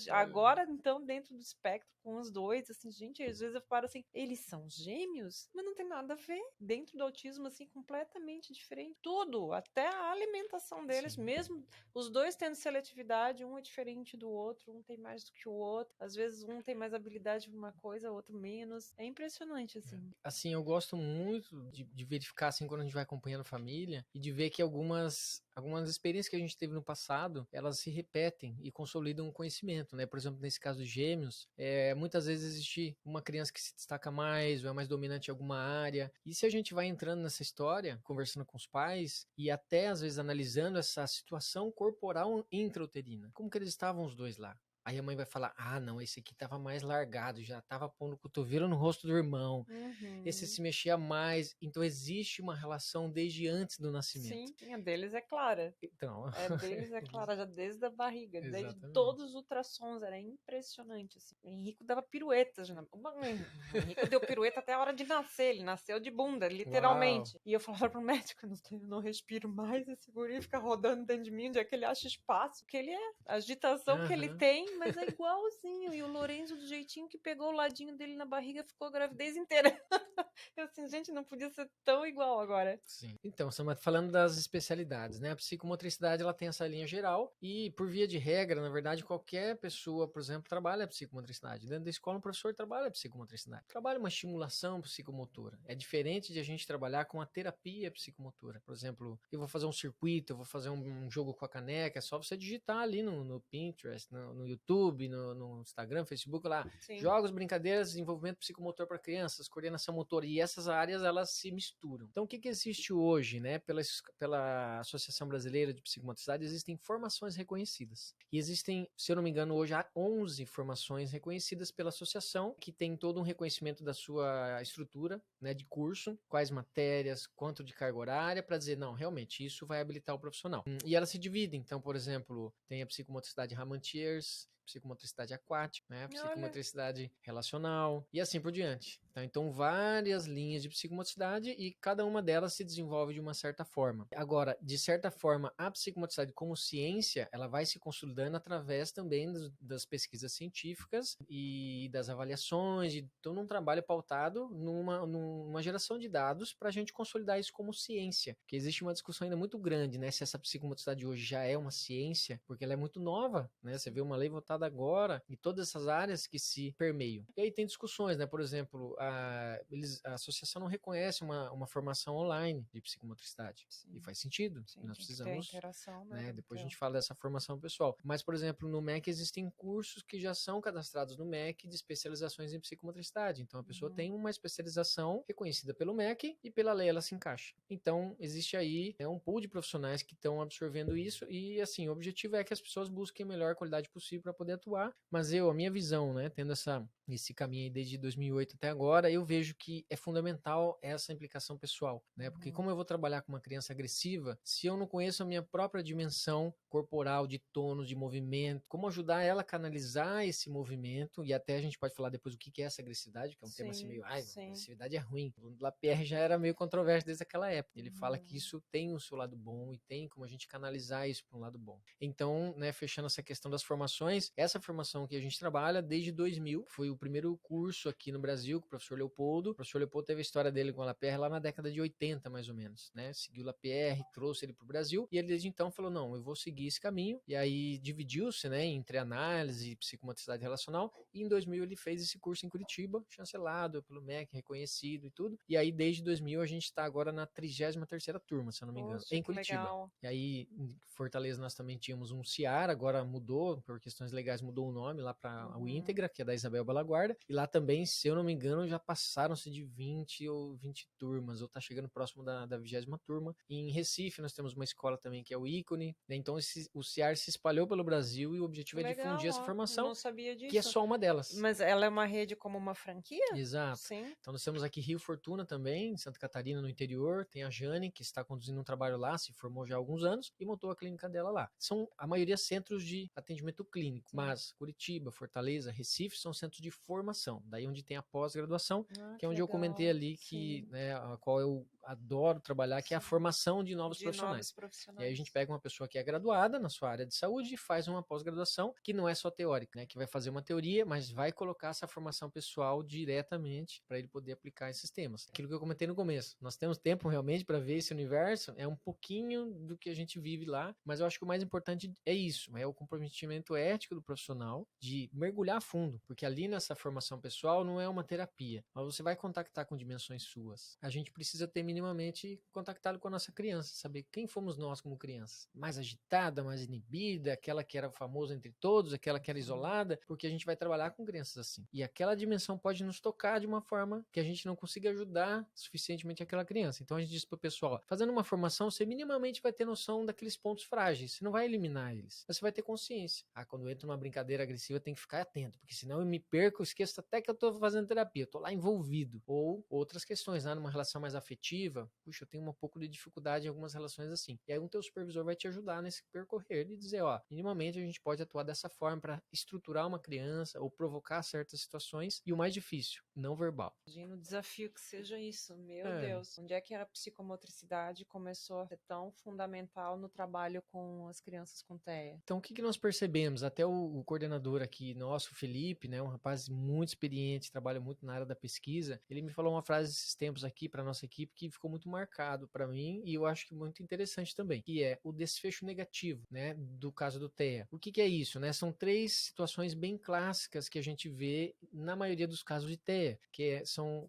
Agora, então, dentro do espectro, com os dois, assim, gente, às vezes eu paro assim, eles são gêmeos? Mas não tem nada a ver. Dentro do autismo, assim, completamente diferente. Tudo, até a alimentação deles, Sim. mesmo os dois tendo seletividade, um é diferente do outro, um tem mais do que o outro. Às vezes um tem mais habilidade para uma coisa, o outro menos. É impressionante, assim. Assim, eu gosto muito de verificar, assim, quando a gente vai acompanhando a família e de ver que algumas experiências que a gente teve no passado, elas se repetem e consolidam o conhecimento, né? Por exemplo, nesse caso de gêmeos, muitas vezes existe uma criança que se destaca mais ou é mais dominante em alguma área. E se a gente vai entrando nessa história, conversando com os pais e até, às vezes, analisando essa situação corporal intrauterina, como que eles estavam os dois lá? Aí a mãe vai falar, não, esse aqui tava mais largado, já tava pondo o cotovelo no rosto do irmão. Esse se mexia mais. Então existe uma relação desde antes do nascimento. Sim, a deles é clara. Então, deles é clara, já desde a barriga, desde Exatamente. todos os ultrassons, era impressionante, assim. O Henrico dava piruetas, o Henrico deu pirueta até a hora de nascer, ele nasceu de bunda, literalmente. Uau. E eu falava pro médico, eu não respiro mais, esse guri fica rodando dentro de mim, onde é que ele acha espaço, que ele é, a agitação que ele tem, mas é igualzinho, e o Lorenzo, do jeitinho que pegou o ladinho dele na barriga, ficou a gravidez inteira. Eu assim, gente, não podia ser tão igual agora. Sim. Então, Samantha, falando das especialidades, né? A psicomotricidade, ela tem essa linha geral e, por via de regra, na verdade, qualquer pessoa, por exemplo, trabalha a psicomotricidade. Dentro da escola, um professor trabalha a psicomotricidade. Trabalha uma estimulação psicomotora. É diferente de a gente trabalhar com a terapia psicomotora. Por exemplo, eu vou fazer um circuito, eu vou fazer um jogo com a caneca, é só você digitar ali no Pinterest, no YouTube, no Instagram, Facebook, lá. Sim. Jogos, brincadeiras, desenvolvimento psicomotor para crianças, coordenação motora. E essas áreas, elas se misturam. Então, o que existe hoje, né? Pela Associação Brasileira de Psicomotricidade, existem formações reconhecidas. E existem, se eu não me engano, hoje há 11 formações reconhecidas pela associação, que tem todo um reconhecimento da sua estrutura, né, de curso, quais matérias, quanto de carga horária, para dizer, não, realmente, isso vai habilitar o profissional. E elas se dividem. Então, por exemplo, tem a psicomotricidade Ramantiers, psicomotricidade aquática, né? Psicomotricidade relacional e assim por diante. Então, várias linhas de psicomotricidade e cada uma delas se desenvolve de uma certa forma. Agora, de certa forma, a psicomotricidade como ciência, ela vai se consolidando através também das pesquisas científicas e das avaliações, e todo um trabalho pautado numa geração de dados para a gente consolidar isso como ciência. Porque existe uma discussão ainda muito grande, né? Se essa psicomotricidade hoje já é uma ciência, porque ela é muito nova, né? Você vê uma lei votada agora e todas essas áreas que se permeiam. E aí tem discussões, né? Por exemplo, a associação não reconhece uma formação online de psicomotricidade. Sim. E faz sentido. Sim, nós precisamos. Ter interação, né? Depois a gente fala dessa formação pessoal. Mas, por exemplo, no MEC existem cursos que já são cadastrados no MEC de especializações em psicomotricidade. Então a pessoa tem uma especialização reconhecida pelo MEC e pela lei ela se encaixa. Então existe aí um pool de profissionais que estão absorvendo isso e, assim, o objetivo é que as pessoas busquem a melhor qualidade possível para poder atuar. Mas a minha visão, né, tendo esse caminho aí desde 2008 até agora, eu vejo que é fundamental essa implicação pessoal, né? Porque como eu vou trabalhar com uma criança agressiva, se eu não conheço a minha própria dimensão corporal, de tônus, de movimento, como ajudar ela a canalizar esse movimento, e até a gente pode falar depois o que é essa agressividade, que é um tema assim meio, agressividade é ruim. O Lapierre já era meio controverso desde aquela época. Ele fala que isso tem o seu lado bom e tem como a gente canalizar isso para um lado bom. Então, né, fechando essa questão das formações, essa formação que a gente trabalha desde 2000, foi o primeiro curso aqui no Brasil com o professor Leopoldo. O professor Leopoldo teve a história dele com o Lapierre lá na década de 80, mais ou menos, né? Seguiu o Lapierre, trouxe ele para o Brasil, e ele desde então falou, não, eu vou seguir esse caminho, e aí dividiu-se, né, entre análise e psicomotricidade relacional, e em 2000 ele fez esse curso em Curitiba, chancelado pelo MEC, reconhecido e tudo, e aí desde 2000 a gente está agora na 33ª turma, se eu não me engano, em Curitiba. Legal. E aí em Fortaleza nós também tínhamos um CIAR, agora mudou, por questões legais mudou o nome lá para o Íntegra, que é da Isabel Balaguarda, e lá também, se eu não me engano, ano já passaram-se de 20 ou 20 turmas, ou tá chegando próximo da 20ª turma. E em Recife nós temos uma escola também que é o Ícone, né? Então o CIAR se espalhou pelo Brasil e o objetivo é Legal, difundir essa ó, formação, não sabia que é disso. só uma delas. Mas ela é uma rede como uma franquia? Exato. Sim. Então nós temos aqui Rio Fortuna também, em Santa Catarina, no interior. Tem a Jane, que está conduzindo um trabalho lá, se formou já há alguns anos e montou a clínica dela lá. São a maioria centros de atendimento clínico, mas Curitiba, Fortaleza, Recife são centros de formação. Daí onde tem a pós-graduação, que é onde eu comentei ali que, né, a qual eu adoro trabalhar, que é a formação de novos profissionais. E aí a gente pega uma pessoa que é graduada na sua área de saúde e faz uma pós-graduação que não é só teórica, né, que vai fazer uma teoria, mas vai colocar essa formação pessoal diretamente para ele poder aplicar esses temas. Aquilo que eu comentei no começo, nós temos tempo realmente para ver esse universo, é um pouquinho do que a gente vive lá, mas eu acho que o mais importante é isso, é o comprometimento ético do profissional de mergulhar a fundo, porque ali nessa formação pessoal não é uma terapia, mas você vai contactar com dimensões suas. A gente precisa ter minimamente contactado com a nossa criança, saber quem fomos nós como crianças. Mais agitada, mais inibida, aquela que era famosa entre todos, aquela que era isolada, porque a gente vai trabalhar com crianças assim. E aquela dimensão pode nos tocar de uma forma que a gente não consiga ajudar suficientemente aquela criança. Então a gente diz pro pessoal, fazendo uma formação, você minimamente vai ter noção daqueles pontos frágeis. Você não vai eliminar eles, mas você vai ter consciência. Quando eu entro numa brincadeira agressiva, eu tenho que ficar atento, porque senão eu me perco, eu esqueço até que eu tô fazendo terapia, eu tô lá envolvido. Ou outras questões, né? Numa relação mais afetiva, puxa, eu tenho um pouco de dificuldade em algumas relações assim. E aí o teu supervisor vai te ajudar nesse percorrer e dizer, ó, minimamente a gente pode atuar dessa forma para estruturar uma criança ou provocar certas situações. E o mais difícil, não verbal. Imagina o desafio que seja isso, meu Deus. Onde é que a psicomotricidade começou a ser tão fundamental no trabalho com as crianças com TEA? Então, o que nós percebemos? Até o coordenador aqui, nosso Felipe, né, um rapaz muito experiente, trabalha muito na área da pesquisa, ele me falou uma frase esses tempos aqui para nossa equipe que ficou muito marcado para mim e eu acho que muito interessante também, que é o desfecho negativo, né, do caso do TEA. O que é isso, né? São 3 situações bem clássicas que a gente vê na maioria dos casos de TEA, que são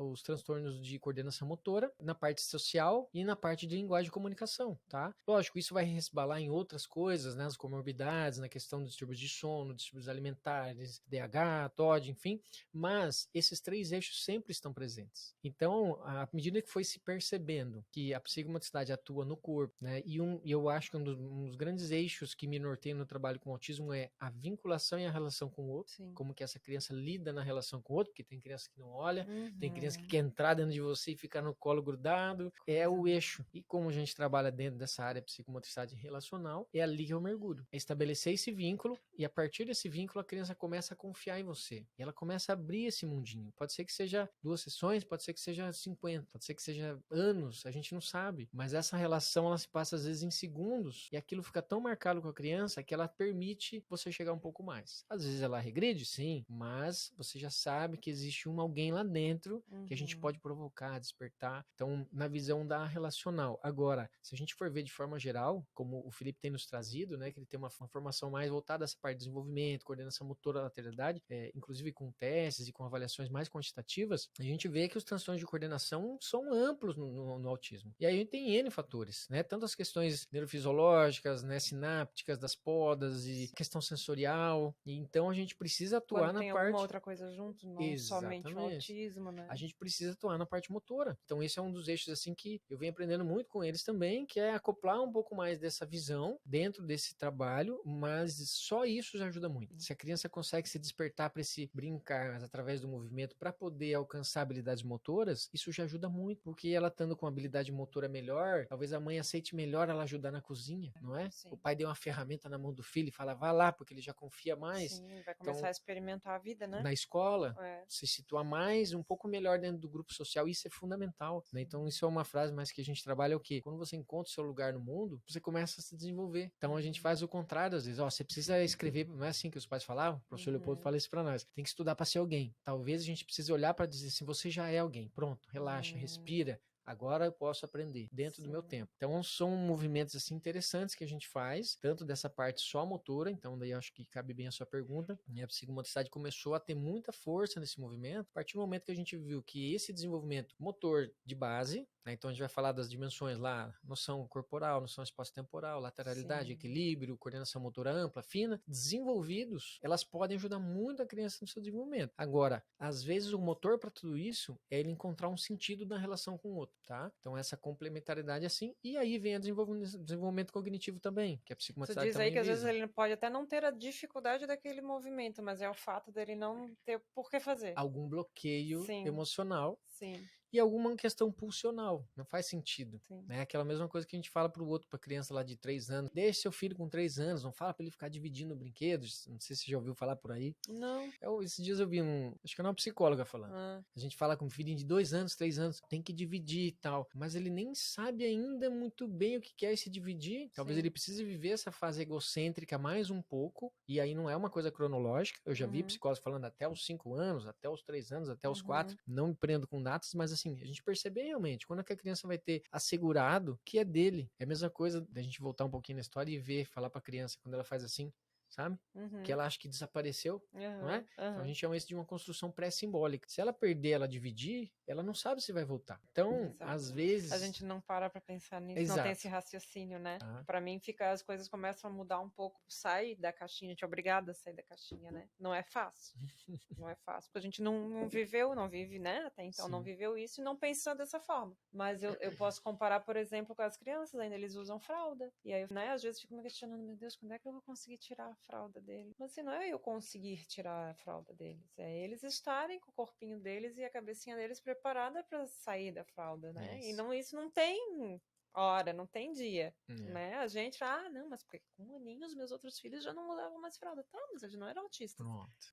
os transtornos de coordenação motora, na parte social e na parte de linguagem e comunicação, tá? Lógico, isso vai resbalar em outras coisas, né, as comorbidades, na questão dos distúrbios de sono, distúrbios alimentares, DH, TOD, enfim, mas esses 3 eixos sempre estão presentes. Então, à medida que foi se percebendo que a psicomotricidade atua no corpo, né, e eu acho que um dos grandes eixos que me norteiam no trabalho com autismo é a vinculação e a relação com o outro, como que essa criança lida na relação com o outro, porque tem criança que não olha, tem criança que quer entrar dentro de você e ficar no colo grudado, é o eixo. E como a gente trabalha dentro dessa área de psicomotricidade relacional, é ali que eu mergulho. É estabelecer esse vínculo e a partir desse vínculo a criança começa a confiar em você. E ela começa a abrir esse mundinho. Pode ser que seja 2 sessões, pode ser que seja 50, pode ser que seja anos, a gente não sabe. Mas essa relação ela se passa às vezes em segundos e aquilo fica tão marcado com a criança que ela permite você chegar um pouco mais. Às vezes ela regride, sim, mas você já sabe que existe alguém lá dentro que a gente pode provocar, despertar. Então, na visão da relacional. Agora, se a gente for ver de forma geral, como o Felipe tem nos trazido, né, que ele tem uma formação mais voltada a essa parte de desenvolvimento, coordenação motora, lateralidade, inclusive com testes e com avaliações mais quantitativas, a gente vê que os transtornos de coordenação são amplos no autismo. E aí a gente tem N fatores, né, tanto as questões neurofisiológicas, né, sinápticas, das podas e questão sensorial. E então a gente precisa atuar na tem parte... alguma outra coisa junto, não somente o autismo, né? A gente precisa atuar na parte motora. Então esse é um dos eixos assim que eu venho aprendendo muito com eles também, que é acoplar um pouco mais dessa visão dentro desse trabalho, mas só isso já ajuda muito. Se a criança consegue se despertar para esse brincar através do movimento para poder alcançar habilidades motoras, isso já ajuda muito, porque ela estando com habilidade motora melhor, talvez a mãe aceite melhor ela ajudar na cozinha, não é? Sim. O pai deu uma ferramenta na mão do filho e fala, vá lá, porque ele já confia mais. Sim, vai começar a experimentar a vida, né? Na escola, se situar mais, um pouco melhor dentro do grupo social, isso é fundamental, né? Então isso é uma frase mais que a gente trabalha, é o quê? Quando você encontra o seu lugar no mundo, você começa a se desenvolver. Então a gente faz o contrário às vezes, você precisa escrever, não é assim que os pais falavam, o professor Leopoldo fala isso pra nós, tem que estudar para ser alguém. Talvez a gente precise olhar para dizer assim, você já é alguém, pronto, relaxa, respira, agora eu posso aprender dentro do meu tempo. Então, são movimentos assim interessantes que a gente faz, tanto dessa parte só motora, então daí eu acho que cabe bem a sua pergunta, né? A psicomotricidade começou a ter muita força nesse movimento, a partir do momento que a gente viu que esse desenvolvimento motor de base, né? Então a gente vai falar das dimensões lá, noção corporal, noção espaço-temporal, lateralidade, equilíbrio, coordenação motora ampla, fina, desenvolvidos, elas podem ajudar muito a criança no seu desenvolvimento. Agora, às vezes o motor para tudo isso é ele encontrar um sentido na relação com o outro, tá? Então essa complementaridade assim, e aí vem o desenvolvimento cognitivo também, que a psicomotricidade também que às visa. vezes ele pode até não ter a dificuldade daquele movimento, mas é o fato dele não ter por que fazer. Algum bloqueio emocional. Sim. E alguma questão pulsional, não faz sentido, né? Aquela mesma coisa que a gente fala pro outro, pra criança lá de 3 anos, deixa seu filho com 3 anos, não fala pra ele ficar dividindo brinquedos, não sei se você já ouviu falar por aí. Não. Esses dias eu vi acho que era uma psicóloga falando, a gente fala com um filhinho de 2 anos, 3 anos, tem que dividir e tal, mas ele nem sabe ainda muito bem o que é esse dividir, talvez ele precise viver essa fase egocêntrica mais um pouco, e aí não é uma coisa cronológica, eu já vi psicólogos falando até os 5 anos, até os 3 anos, até os 4, não me prendo com datas, mas assim, a gente percebe realmente, quando é que a criança vai ter assegurado que é dele. É a mesma coisa da gente voltar um pouquinho na história e ver, falar pra criança, quando ela faz assim, sabe? Que ela acha que desapareceu, não é? Então a gente chama isso de uma construção pré-simbólica. Se ela perder, ela dividir, ela não sabe se vai voltar. Então, às vezes... A gente não para pra pensar nisso, não tem esse raciocínio, né? Pra mim, as coisas começam a mudar um pouco. Sai da caixinha, a gente é obrigada a sair da caixinha, né? Não é fácil. Não é fácil, porque a gente não viveu, não vive, né? Até então não viveu isso e não pensa dessa forma. Mas eu posso comparar, por exemplo, com as crianças, ainda eles usam fralda. E aí, né, às vezes fico me questionando, meu Deus, quando é que eu vou conseguir tirar a fralda dele? Mas assim, não é eu conseguir tirar a fralda deles, é eles estarem com o corpinho deles e a cabecinha deles preparada para sair da fralda, né? E isso não tem hora, não tem dia, né? A gente, não, mas porque com um aninho os meus outros filhos já não usavam mais fralda. Tá, mas eles não eram autistas,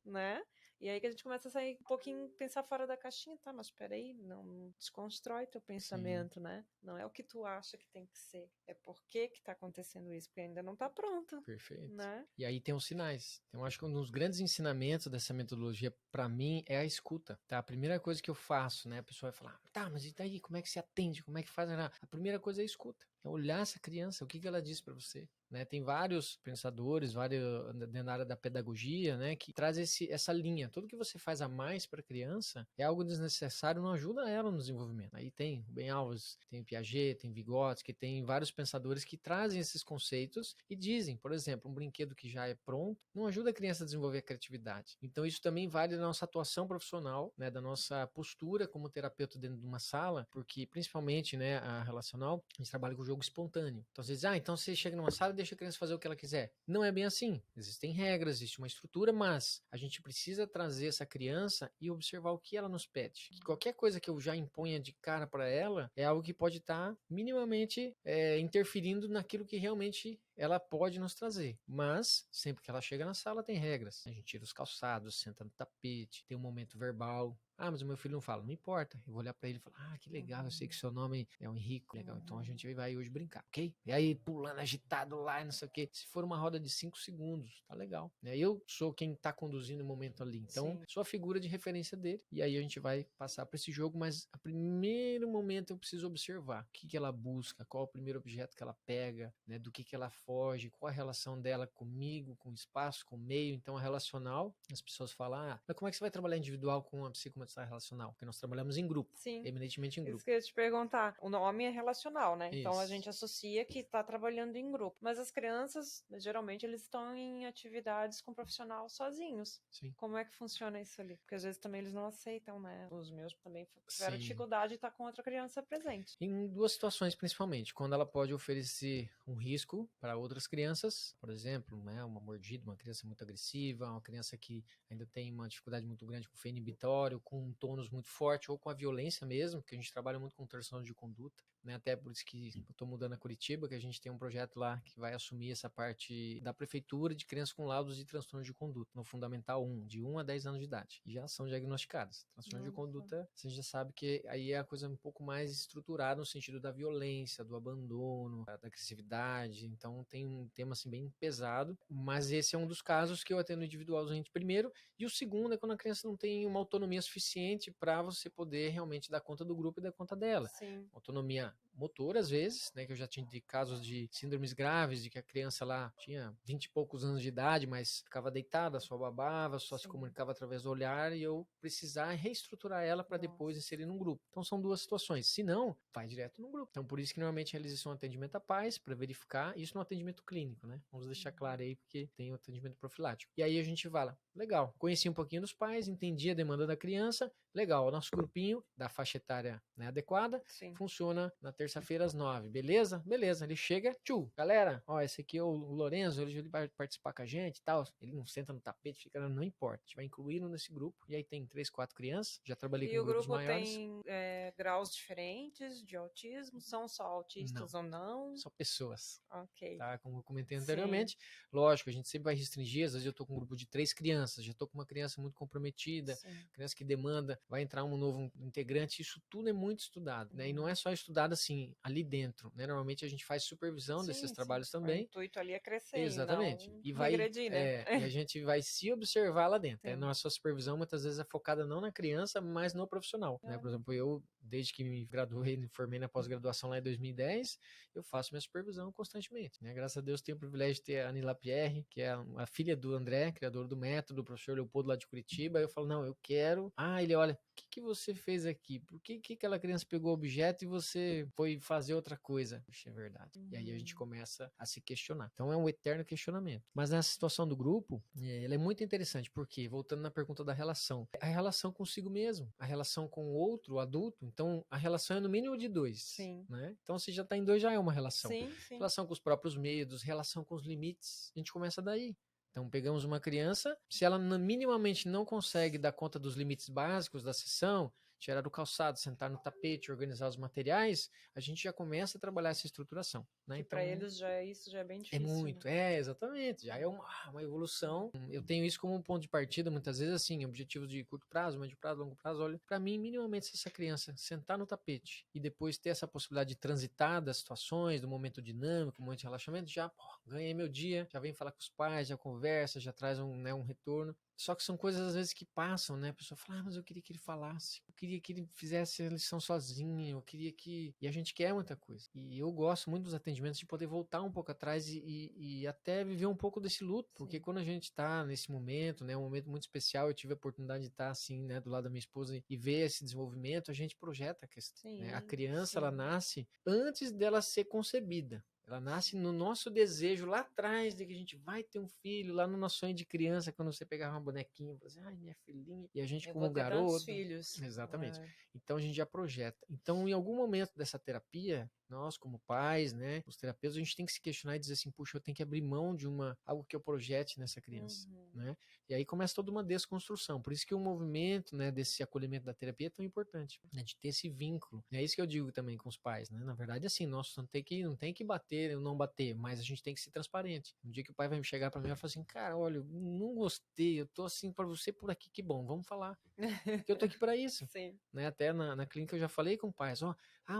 né? E aí que a gente começa a sair um pouquinho, pensar fora da caixinha, tá, mas peraí, não desconstrói teu pensamento, né? Não é o que tu acha que tem que ser, é por que tá acontecendo isso, porque ainda não tá pronto. Perfeito. Né? E aí tem os sinais. Então, eu acho que um dos grandes ensinamentos dessa metodologia, para mim, é a escuta, tá? A primeira coisa que eu faço, né? A pessoa vai falar, tá, mas e daí? Como é que se atende? Como é que faz? A primeira coisa é a escuta. É olhar essa criança, o que ela diz para você. Né? Tem vários pensadores, vários na área da pedagogia, né, que traz essa linha. Tudo que você faz a mais para a criança é algo desnecessário, não ajuda ela no desenvolvimento. Aí tem Rubem Alves, tem Piaget, tem Vygotsky, tem vários pensadores que trazem esses conceitos e dizem, por exemplo, um brinquedo que já é pronto não ajuda a criança a desenvolver a criatividade. Então isso também vale da nossa atuação profissional, né, da nossa postura como terapeuta dentro de uma sala, porque principalmente, né, a relacional, a gente trabalha com jogo espontâneo. Então você diz, então você chega numa sala e deixa a criança fazer o que ela quiser. Não é bem assim. Existem regras, existe uma estrutura, mas a gente precisa trazer essa criança e observar o que ela nos pede. Que qualquer coisa que eu já imponha de cara para ela é algo que pode estar minimamente interferindo naquilo que realmente ela pode nos trazer. Mas, sempre que ela chega na sala, tem regras. A gente tira os calçados, senta no tapete, tem um momento verbal. Mas o meu filho não fala, não importa. Eu vou olhar pra ele e falar, que legal, eu sei que seu nome é o Henrique, legal, então a gente vai hoje brincar, ok? E aí, pulando, agitado lá, não sei o quê. Se for uma roda de 5 segundos, tá legal. Eu sou quem tá conduzindo o momento ali, então sou a figura de referência dele. E aí a gente vai passar pra esse jogo, mas a primeiro momento eu preciso observar o que ela busca, qual é o primeiro objeto que ela pega, né? Do que ela foge, qual a relação dela comigo, com o espaço, com o meio. Então, a relacional, as pessoas falam, mas como é que você vai trabalhar individual com a psicomotricidade relacional? Porque nós trabalhamos em grupo, eminentemente em grupo. Isso que eu ia te perguntar. O nome é relacional, né? Isso. Então, a gente associa que está trabalhando em grupo. Mas as crianças, geralmente, eles estão em atividades com profissional sozinhos. Sim. Como é que funciona isso ali? Porque, às vezes, também eles não aceitam, né? Os meus também tiveram dificuldade de estar com outra criança presente. Em duas situações, principalmente. Quando ela pode oferecer um risco para outras crianças, por exemplo, né, uma mordida, uma criança muito agressiva, uma criança que ainda tem uma dificuldade muito grande com o freio inibitório, com um tônus muito forte, ou com a violência mesmo, que a gente trabalha muito com transtorno de conduta, né, até por isso que eu estou mudando a Curitiba, que a gente tem um projeto lá que vai assumir essa parte da prefeitura de crianças com laudos de transtorno de conduta, no Fundamental 1, de 1 a 10 anos de idade, e já são diagnosticadas. Transtorno de conduta, você já sabe que aí é a coisa um pouco mais estruturada no sentido da violência, do abandono, da agressividade, então tem um tema assim bem pesado, mas esse é um dos casos que eu atendo individualmente primeiro, e o segundo é quando a criança não tem uma autonomia suficiente suficiente para você poder realmente dar conta do grupo e dar conta dela. Sim. Autonomia motora, às vezes, né, que eu já tinha de casos de síndromes graves, de que a criança lá tinha 20 e poucos anos de idade, mas ficava deitada, só babava, só se comunicava através do olhar, e eu precisar reestruturar ela para depois inserir num grupo. Então são duas situações. Se não, vai direto no grupo. Então por isso que normalmente eles são atendimento a pais, para verificar, isso no atendimento clínico, né? Vamos deixar claro aí, porque tem o atendimento profilático. E aí a gente fala, legal, conheci um pouquinho dos pais, entendi a demanda da criança, legal, o nosso grupinho da faixa etária, né, adequada, funciona na terça-feira às 9, beleza? Beleza, ele chega, galera, ó, esse aqui é o Lorenzo, ele vai participar com a gente e tal, ele não senta no tapete, fica, não importa, a gente vai incluí-lo nesse grupo, e aí tem 3, 4 crianças, já trabalhei com grupos maiores. E o grupo tem graus diferentes de autismo, são só autistas ou não? Só pessoas. Ok. Tá? Como eu comentei anteriormente, lógico, a gente sempre vai restringir, às vezes eu tô com um grupo de 3 crianças, já tô com uma criança muito comprometida, criança que demanda, vai entrar um novo integrante, isso tudo é muito estudado, né? E não é só estudado assim, ali dentro, né? Normalmente a gente faz supervisão desses trabalhos também. O intuito ali é crescer, exatamente. não e vai regredir, né? e a gente vai se observar lá dentro. Nossa supervisão muitas vezes é focada não na criança, mas no profissional, né? Por exemplo, eu, desde que me graduei, me formei na pós-graduação lá em 2010, eu faço minha supervisão constantemente, né? Graças a Deus tenho o privilégio de ter a Anila Pierre, que é a filha do André, criador do método, o professor Leopoldo lá de Curitiba. Aí eu falo, não, eu quero... ele olha, o que você fez aqui? Por que aquela criança pegou o objeto e você foi fazer outra coisa? Puxa, é verdade. E aí a gente começa a se questionar. Então é um eterno questionamento. Mas nessa situação do grupo, ela é muito interessante, porque, voltando na pergunta da relação, a relação consigo mesmo, a relação com o outro, o adulto, então a relação é no mínimo de 2, né? Então se já está em 2, já é uma relação. Relação com os próprios medos, relação com os limites, a gente começa daí. Então, pegamos uma criança, se ela minimamente não consegue dar conta dos limites básicos da sessão, tirar o calçado, sentar no tapete, organizar os materiais, a gente já começa a trabalhar essa estruturação. Né? Então, para eles isso já é bem difícil. É muito, né? Exatamente, já é uma evolução. Eu tenho isso como um ponto de partida, muitas vezes assim, objetivos de curto prazo, médio prazo, longo prazo. Olha, para mim, minimamente, se essa criança sentar no tapete e depois ter essa possibilidade de transitar das situações, do momento dinâmico, momento de relaxamento, já ganhei meu dia, já vem falar com os pais, já conversa, já traz um retorno. Só que são coisas às vezes que passam, né? A pessoa fala, mas eu queria que ele falasse, eu queria que ele fizesse a lição sozinho, eu queria que... E a gente quer muita coisa. E eu gosto muito dos atendimentos de poder voltar um pouco atrás e até viver um pouco desse luto, porque quando a gente tá nesse momento, né? Um momento muito especial, eu tive a oportunidade de estar assim, né? Do lado da minha esposa e ver esse desenvolvimento, a gente projeta a questão. Né? A criança, ela nasce antes dela ser concebida. Ela nasce no nosso desejo lá atrás de que a gente vai ter um filho, lá no nosso sonho de criança, quando você pegava uma bonequinha e falava assim, minha filhinha, e a gente como garoto. Filhos. Exatamente. Então a gente já projeta. Então, em algum momento dessa terapia, nós como pais, né, os terapeutas, a gente tem que se questionar e dizer assim, puxa, eu tenho que abrir mão de algo que eu projete nessa criança, né? E aí começa toda uma desconstrução. Por isso que o movimento, né, desse acolhimento da terapia é tão importante, né, de ter esse vínculo. É isso que eu digo também com os pais, né? Na verdade, assim, nós não tem que bater ou não bater, mas a gente tem que ser transparente. Um dia que o pai vai me chegar para mim e falar assim, cara, olha, eu não gostei, eu tô assim para você por aqui, que bom, vamos falar. Porque eu tô aqui para isso. Né? Até na clínica eu já falei com pais,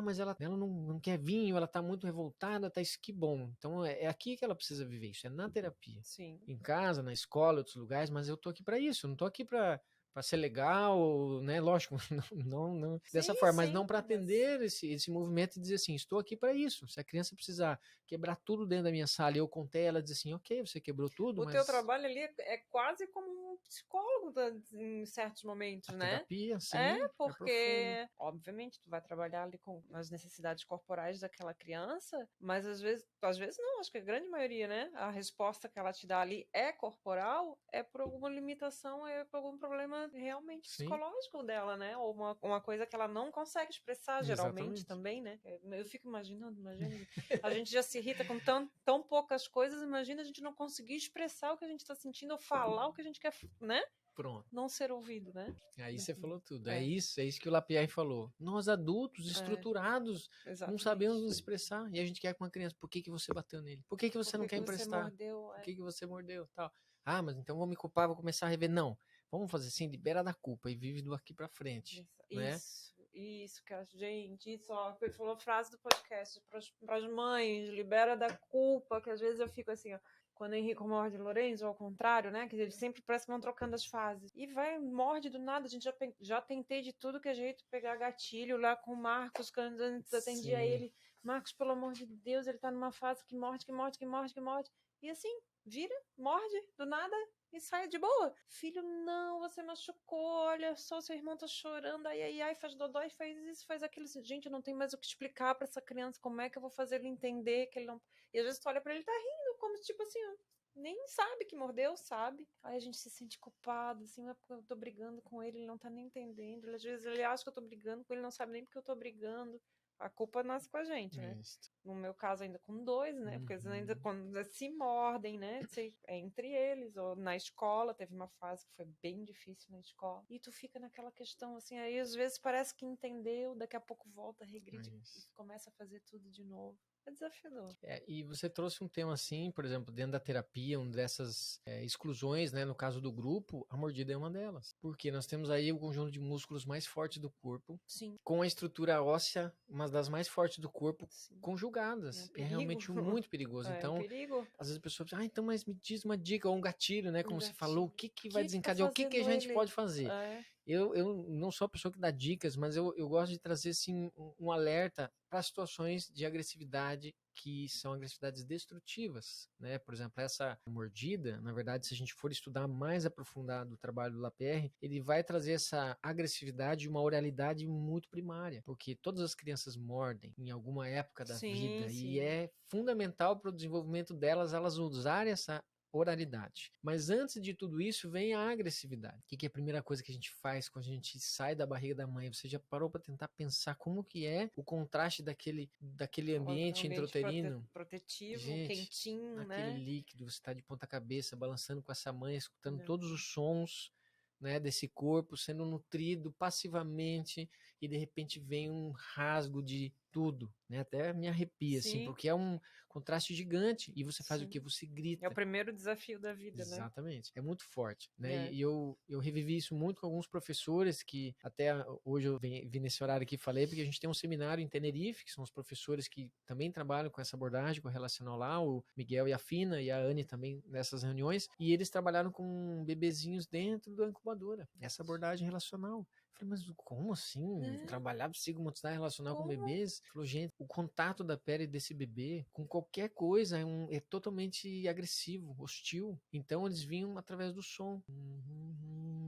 mas ela não quer vinho, ela tá muito revoltada, tá isso, que bom. Então é aqui que ela precisa viver isso, é na terapia. Em casa, na escola, outros lugares, mas eu tô aqui para isso, eu não tô aqui para ser legal, né? Lógico, não dessa forma, mas não para atender esse movimento e dizer assim, estou aqui para isso. Se a criança precisar quebrar tudo dentro da minha sala e eu contei, ela diz assim, ok, você quebrou tudo, mas... O teu trabalho ali é quase como um psicólogo em certos momentos, né? Terapia, sim. Porque, obviamente, tu vai trabalhar ali com as necessidades corporais daquela criança, mas às vezes não, acho que a grande maioria, né? A resposta que ela te dá ali é corporal, é por alguma limitação, é por algum problema realmente psicológico dela, né? Ou uma coisa que ela não consegue expressar, geralmente, também, né? Eu fico imaginando, a gente já se irrita com tão poucas coisas, imagina a gente não conseguir expressar o que a gente tá sentindo ou falar o que a gente quer, né? Pronto. Não ser ouvido, né? Aí você falou tudo. É isso que o Lapierre falou. Nós adultos, estruturados, não sabemos nos expressar. E a gente quer com uma criança. Por que você bateu nele? Por que você não quer emprestar? Por que você mordeu? Tal. Mas então vou me culpar, vou começar a rever. Não. Vamos fazer assim, libera da culpa e vive do aqui pra frente. Isso, cara. Gente, isso, ó, falou a frase do podcast para as mães, libera da culpa, que às vezes eu fico assim, ó, quando o Henrico morde o Lorenzo, ou ao contrário, né? Que eles sempre parece que vão trocando as fases. E morde do nada. A gente já tentei de tudo que é jeito pegar gatilho lá com o Marcos, quando antes atendia ele. Marcos, pelo amor de Deus, ele tá numa fase que morde. E assim, vira, morde do nada e sai de boa. Filho, não, você machucou, olha só, seu irmão tá chorando, ai, faz dodói, faz isso, faz aquilo. Gente, eu não tenho mais o que explicar pra essa criança, como é que eu vou fazer ele entender que ele não... E às vezes tu olha pra ele e tá rindo, como tipo assim, ó, nem sabe que mordeu, sabe? Aí a gente se sente culpado, assim, eu tô brigando com ele, ele não tá nem entendendo. Às vezes ele acha que eu tô brigando com ele, não sabe nem porque eu tô brigando. A culpa nasce com a gente, né? No meu caso, ainda com 2, né? Porque eles ainda quando se mordem, né? Entre eles, ou na escola, teve uma fase que foi bem difícil na escola. E tu fica naquela questão, assim, aí às vezes parece que entendeu, daqui a pouco volta, regride e começa a fazer tudo de novo. É desafiador. E você trouxe um tema assim, por exemplo, dentro da terapia, uma dessas exclusões, né? No caso do grupo, a mordida é uma delas. Porque nós temos aí o conjunto de músculos mais fortes do corpo, com a estrutura óssea, uma das mais fortes do corpo, conjugadas. É realmente muito perigoso. Então, às vezes a pessoa pensa, então, mas me diz uma dica, ou um gatilho, né? Como você falou, o que vai desencadear, o que a gente pode fazer? Eu não sou a pessoa que dá dicas, mas eu gosto de trazer assim, um alerta para situações de agressividade que são agressividades destrutivas, né? Por exemplo, essa mordida, na verdade, se a gente for estudar mais aprofundado o trabalho do Lapierre, ele vai trazer essa agressividade e uma oralidade muito primária, porque todas as crianças mordem em alguma época da vida e é fundamental para o desenvolvimento delas elas usarem essa oralidade. Mas antes de tudo isso vem a agressividade. O que é a primeira coisa que a gente faz quando a gente sai da barriga da mãe? Você já parou para tentar pensar como que é o contraste daquele ambiente intrauterino? Protetivo, gente, quentinho, aquele né? líquido, você está de ponta cabeça, balançando com essa mãe, escutando todos os sons, né, desse corpo, sendo nutrido passivamente, e de repente vem um rasgo de tudo, né? Até me arrepia, assim, porque é um contraste gigante, e você faz o quê? Você grita. É o primeiro desafio da vida, né? Exatamente, é muito forte, né? E eu revivi isso muito com alguns professores que até hoje eu vim nesse horário aqui e falei, porque a gente tem um seminário em Tenerife, que são os professores que também trabalham com essa abordagem, com relacional lá, o Miguel e a Fina e a Anne também nessas reuniões, e eles trabalharam com bebezinhos dentro da incubadora, essa abordagem relacional. Eu falei, mas como assim? Trabalhar psicomotricidade relacional com bebês? Falou, gente, o contato da pele desse bebê com qualquer coisa é totalmente agressivo, hostil. Então eles vinham através do som,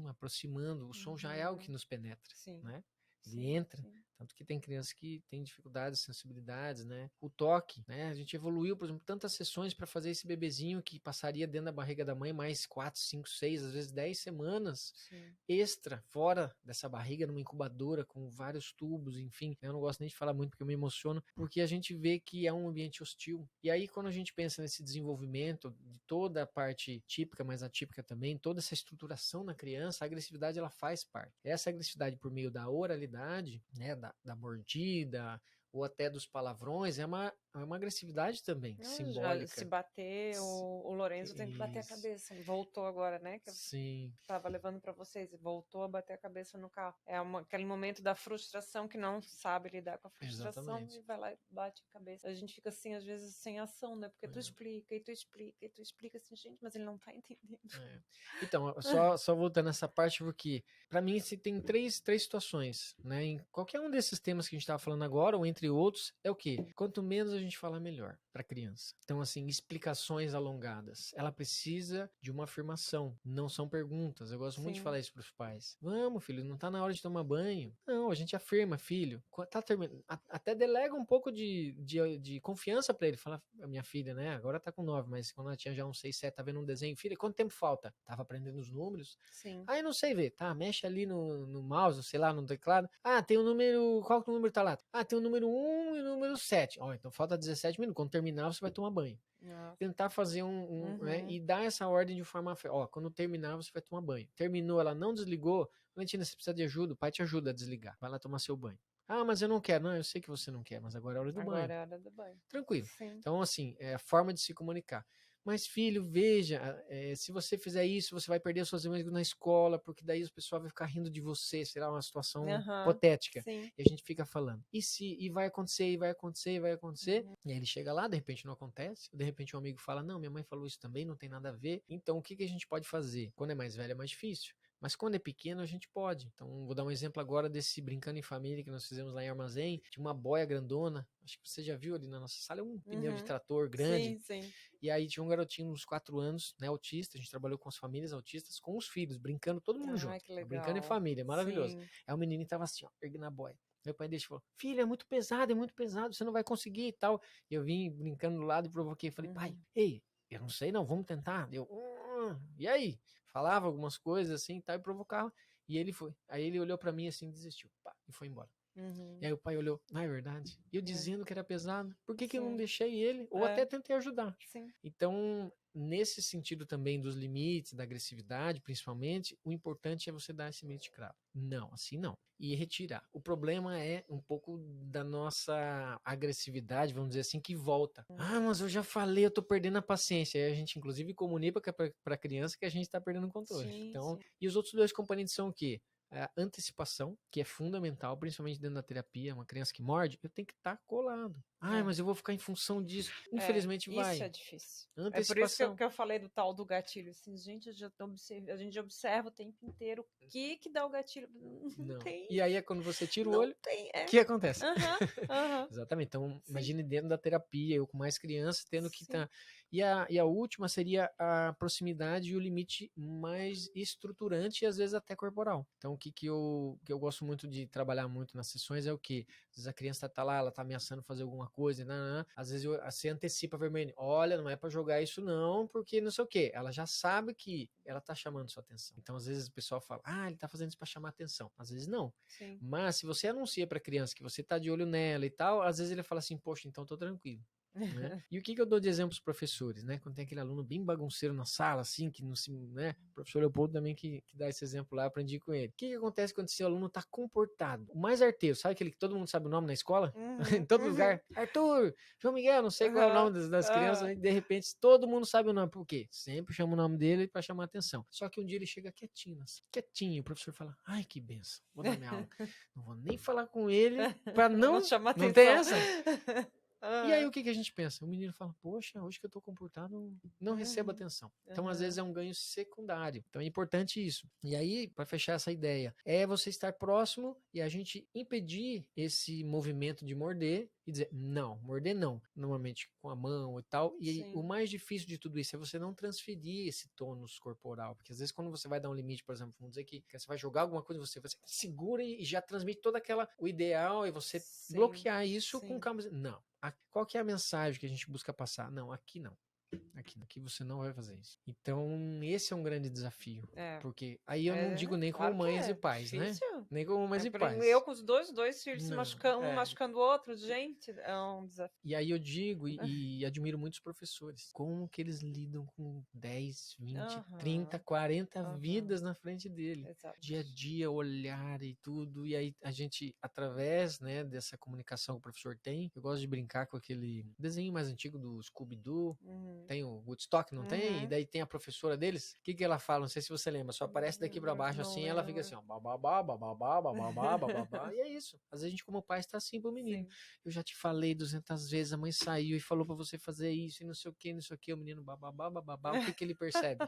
aproximando. O som já é algo que nos penetra, né? Ele entra. Tanto que tem crianças que têm dificuldades, sensibilidades, né? O toque, né? A gente evoluiu, por exemplo, tantas sessões para fazer esse bebezinho que passaria dentro da barriga da mãe mais 4, 5, 6, às vezes 10 semanas extra, fora dessa barriga, numa incubadora, com vários tubos, enfim. Eu não gosto nem de falar muito porque eu me emociono, porque a gente vê que é um ambiente hostil. E aí, quando a gente pensa nesse desenvolvimento de toda a parte típica, mas atípica também, toda essa estruturação na criança, a agressividade ela faz parte. Essa agressividade por meio da oralidade, né, da mordida, ou até dos palavrões, é uma agressividade também, simbólica. Se bater, o Lorenzo tem que bater a cabeça. Ele voltou agora, né? Que Sim. Tava levando para vocês e voltou a bater a cabeça no carro. É aquele momento da frustração que não sabe lidar com a frustração. Exatamente. E vai lá e bate a cabeça. A gente fica assim, às vezes, sem ação, né? Porque tu explica, e tu explica, e tu explica assim, gente, mas ele não tá entendendo. Então, só voltando nessa parte, porque para mim se tem três situações, né? Em qualquer um desses temas que a gente tava falando agora, ou entre outros, é o quê? Quanto menos a gente falar, melhor para criança. Então, assim, explicações alongadas. Ela precisa de uma afirmação, não são perguntas. Eu gosto muito de falar isso pros pais. Vamos, filho, não tá na hora de tomar banho. Não, a gente afirma, filho. Tá terminando. Até delega um pouco de confiança para ele. Fala, a minha filha, né? Agora tá com 9, mas quando ela tinha já uns 6, 7, tá vendo um desenho. Filha, quanto tempo falta? Tava aprendendo os números. Ah, eu não sei ver. Tá, mexe ali no mouse, sei lá, no teclado. Ah, tem o número. Qual que o número tá lá? Ah, tem o número 1 e o número 7. Ó, então falta 17 minutos. Quando terminar, você vai tomar banho. Nossa. Tentar fazer né, e dar essa ordem de forma... Ó, quando terminar, você vai tomar banho. Terminou, ela não desligou. Valentina, você precisa de ajuda? O pai te ajuda a desligar. Vai lá tomar seu banho. Ah, mas eu não quero. Não, eu sei que você não quer, mas agora é a hora do banho. Agora é a hora do banho. Tranquilo. Sim. Então, assim, é a forma de se comunicar. mas filho, veja, se você fizer isso, você vai perder seus amigos na escola, porque daí o pessoal vai ficar rindo de você, será uma situação hipotética. Sim. E a gente fica falando, e vai acontecer, e vai acontecer, e vai acontecer. E aí ele chega lá, de repente não acontece, de repente um amigo fala, não, minha mãe falou isso também, não tem nada a ver. Então, o que a gente pode fazer? Quando é mais velho é mais difícil. Mas quando é pequeno, a gente pode. Então, vou dar um exemplo agora desse Brincando em Família que nós fizemos lá em Armazém. Tinha uma boia grandona. Acho que você já viu ali na nossa sala. É um pneu de trator grande. Sim. E aí tinha um garotinho uns 4 anos, né, autista. A gente trabalhou com as famílias autistas, com os filhos, brincando todo mundo junto. Que legal. Brincando em família, maravilhoso. Sim. Aí o menino tava assim, ó, erguendo a boia. Meu pai dele falou, filho, é muito pesado, você não vai conseguir e tal. E eu vim brincando do lado e provoquei. Falei, pai, ei, eu não sei não, vamos tentar. Eu, e aí? Falava algumas coisas assim, tal, e provocava. E ele foi. Aí ele olhou pra mim assim, desistiu. Pá, e foi embora. E aí o pai olhou, não é verdade? E eu dizendo que era pesado, por que eu não deixei ele? Ou até tentei ajudar. Sim. Então, nesse sentido também dos limites, da agressividade, principalmente, o importante é você dar esse limite claro. Não, assim não. E retirar. O problema é um pouco da nossa agressividade, vamos dizer assim, que volta. Ah, mas eu já falei, eu tô perdendo a paciência. Aí a gente, inclusive, comunica para a criança que a gente tá perdendo o controle. Sim, então, e os outros 2 componentes são o quê? A antecipação, que é fundamental, principalmente dentro da terapia. Uma criança que morde, eu tenho que estar colado. Mas eu vou ficar em função disso. Infelizmente vai. Isso é difícil. Antecipação. É por isso que eu falei do tal do gatilho. Assim, gente, a gente observa o tempo inteiro o que dá o gatilho. Não tem. E aí é quando você tira o Não olho, tem, o que acontece? Exatamente. Então, Sim. imagine dentro da terapia, eu com mais crianças tendo que estar. E a última seria a proximidade e o limite mais estruturante e às vezes até corporal. Então, o que eu gosto muito de trabalhar muito nas sessões é o que? Às vezes a criança tá lá, ela tá ameaçando fazer alguma coisa, às vezes você antecipa vermelho. Olha, não é para jogar isso não, porque não sei o quê. Ela já sabe que ela tá chamando sua atenção. Então, às vezes o pessoal fala, ele tá fazendo isso para chamar atenção. Às vezes não. Sim. Mas se você anuncia pra criança que você tá de olho nela e tal, às vezes ele fala assim, poxa, então tô tranquilo. Né? E o que eu dou de exemplo para os professores, né? Quando tem aquele aluno bem bagunceiro na sala, assim, que não se, né? O professor Leopoldo também que dá esse exemplo lá, aprendi com ele. O que acontece quando esse aluno tá comportado? O mais arteiro, sabe aquele que todo mundo sabe o nome na escola? Em todo lugar. Arthur, João Miguel, não sei qual é o nome das crianças, e de repente todo mundo sabe o nome. Por quê? Sempre chama o nome dele para chamar atenção. Só que um dia ele chega quietinho, quietinho, o professor fala, ai, que benção, vou dar minha aula. Não vou nem falar com ele para não chamar atenção. Não tem essa? E aí o que a gente pensa? O menino fala, poxa, hoje que eu tô comportado, não recebo atenção. Então, às vezes é um ganho secundário. Então é importante isso. E aí, para fechar essa ideia, é você estar próximo e a gente impedir esse movimento de morder e dizer, não, morder não. Normalmente com a mão e tal. E o mais difícil de tudo isso é você não transferir esse tônus corporal. Porque às vezes quando você vai dar um limite, por exemplo, vamos dizer que você vai jogar alguma coisa, você segura e já transmite toda aquela, o ideal é você bloquear isso com calma. Não. Qual que é a mensagem que a gente busca passar? Não, aqui não. Aqui você não vai fazer isso. Então, esse é um grande desafio. Porque aí eu não digo nem como mães e pais, difícil. né? Nem como mães e pais. Eu com os dois filhos se machucando, um machucando o outro, gente, é um desafio. E aí eu digo e admiro muitos professores. Como que eles lidam com 10, 20, 30, 40 vidas na frente dele. Exato. Dia a dia, olhar e tudo. E aí a gente, através, né, dessa comunicação que o professor tem, eu gosto de brincar com aquele desenho mais antigo do Scooby-Doo. Tem o Woodstock, não tem? E daí tem a professora deles. O que ela fala? Não sei se você lembra. Só aparece daqui pra baixo assim, ela fica assim, ó, bababá, bababá, bababá, bababá. E é isso. Às vezes a gente, como pai, está assim pro menino. Eu já te falei 200 vezes, a mãe saiu e falou pra você fazer isso e não sei o que, não sei o que. O menino bababá, bababá. O que ele percebe?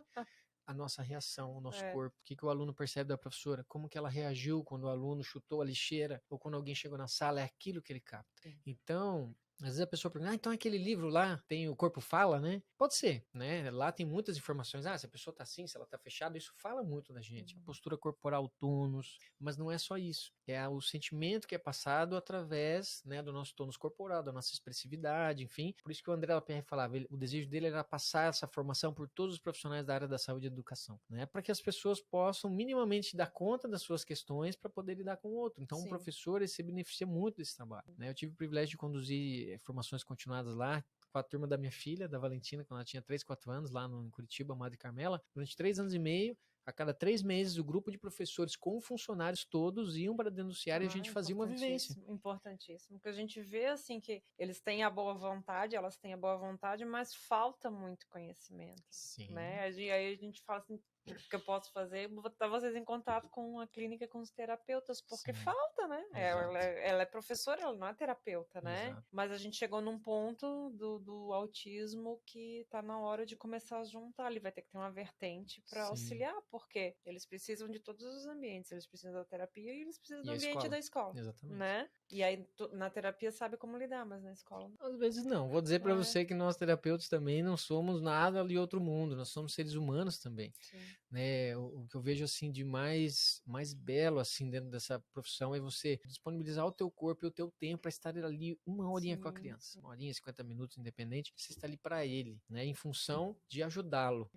A nossa reação, o nosso corpo. O que o aluno percebe da professora? Como que ela reagiu quando o aluno chutou a lixeira ou quando alguém chegou na sala? É aquilo que ele capta. Então, às vezes a pessoa pergunta, então aquele livro lá tem o corpo fala, né? Pode ser, né? Lá tem muitas informações. Se a pessoa tá assim, se ela tá fechada, isso fala muito da gente. A postura corporal, o tônus, mas não é só isso. É o sentimento que é passado através, né, do nosso tônus corporal, da nossa expressividade, enfim. Por isso que o André Lapierre falava, o desejo dele era passar essa formação por todos os profissionais da área da saúde e educação, né? Para que as pessoas possam minimamente dar conta das suas questões para poder lidar com o outro. Então, um professor, ele se beneficia muito desse trabalho, né? Eu tive o privilégio de conduzir formações continuadas lá com a turma da minha filha, da Valentina, quando ela tinha 3, 4 anos, lá em Curitiba, Madre Carmela, durante 3 anos e meio. A cada 3 meses, o grupo de professores com funcionários todos iam para denunciar e a gente fazia uma vivência. Importantíssimo. Porque a gente vê, assim, que eles têm a boa vontade, elas têm a boa vontade, mas falta muito conhecimento. Sim. Né? E aí a gente fala assim, o que eu posso fazer? Botar vocês em contato com a clínica, com os terapeutas, porque Sim. falta, né? Ela é professora, ela não é terapeuta, né? Exato. Mas a gente chegou num ponto do autismo que tá na hora de começar a juntar. Ele vai ter que ter uma vertente para auxiliar, porque eles precisam de todos os ambientes. Eles precisam da terapia e eles precisam do ambiente da escola. Exatamente. Né? E aí, na terapia sabe como lidar, mas na escola às vezes não. Vou dizer para você que nós terapeutas também não somos nada de outro mundo. Nós somos seres humanos também. Sim. Né? O que eu vejo assim de mais belo assim dentro dessa profissão é você disponibilizar o teu corpo e o teu tempo para estar ali uma horinha com a criança, uma horinha, 50 minutos, independente, você está ali para ele, né? Em função de ajudá-lo.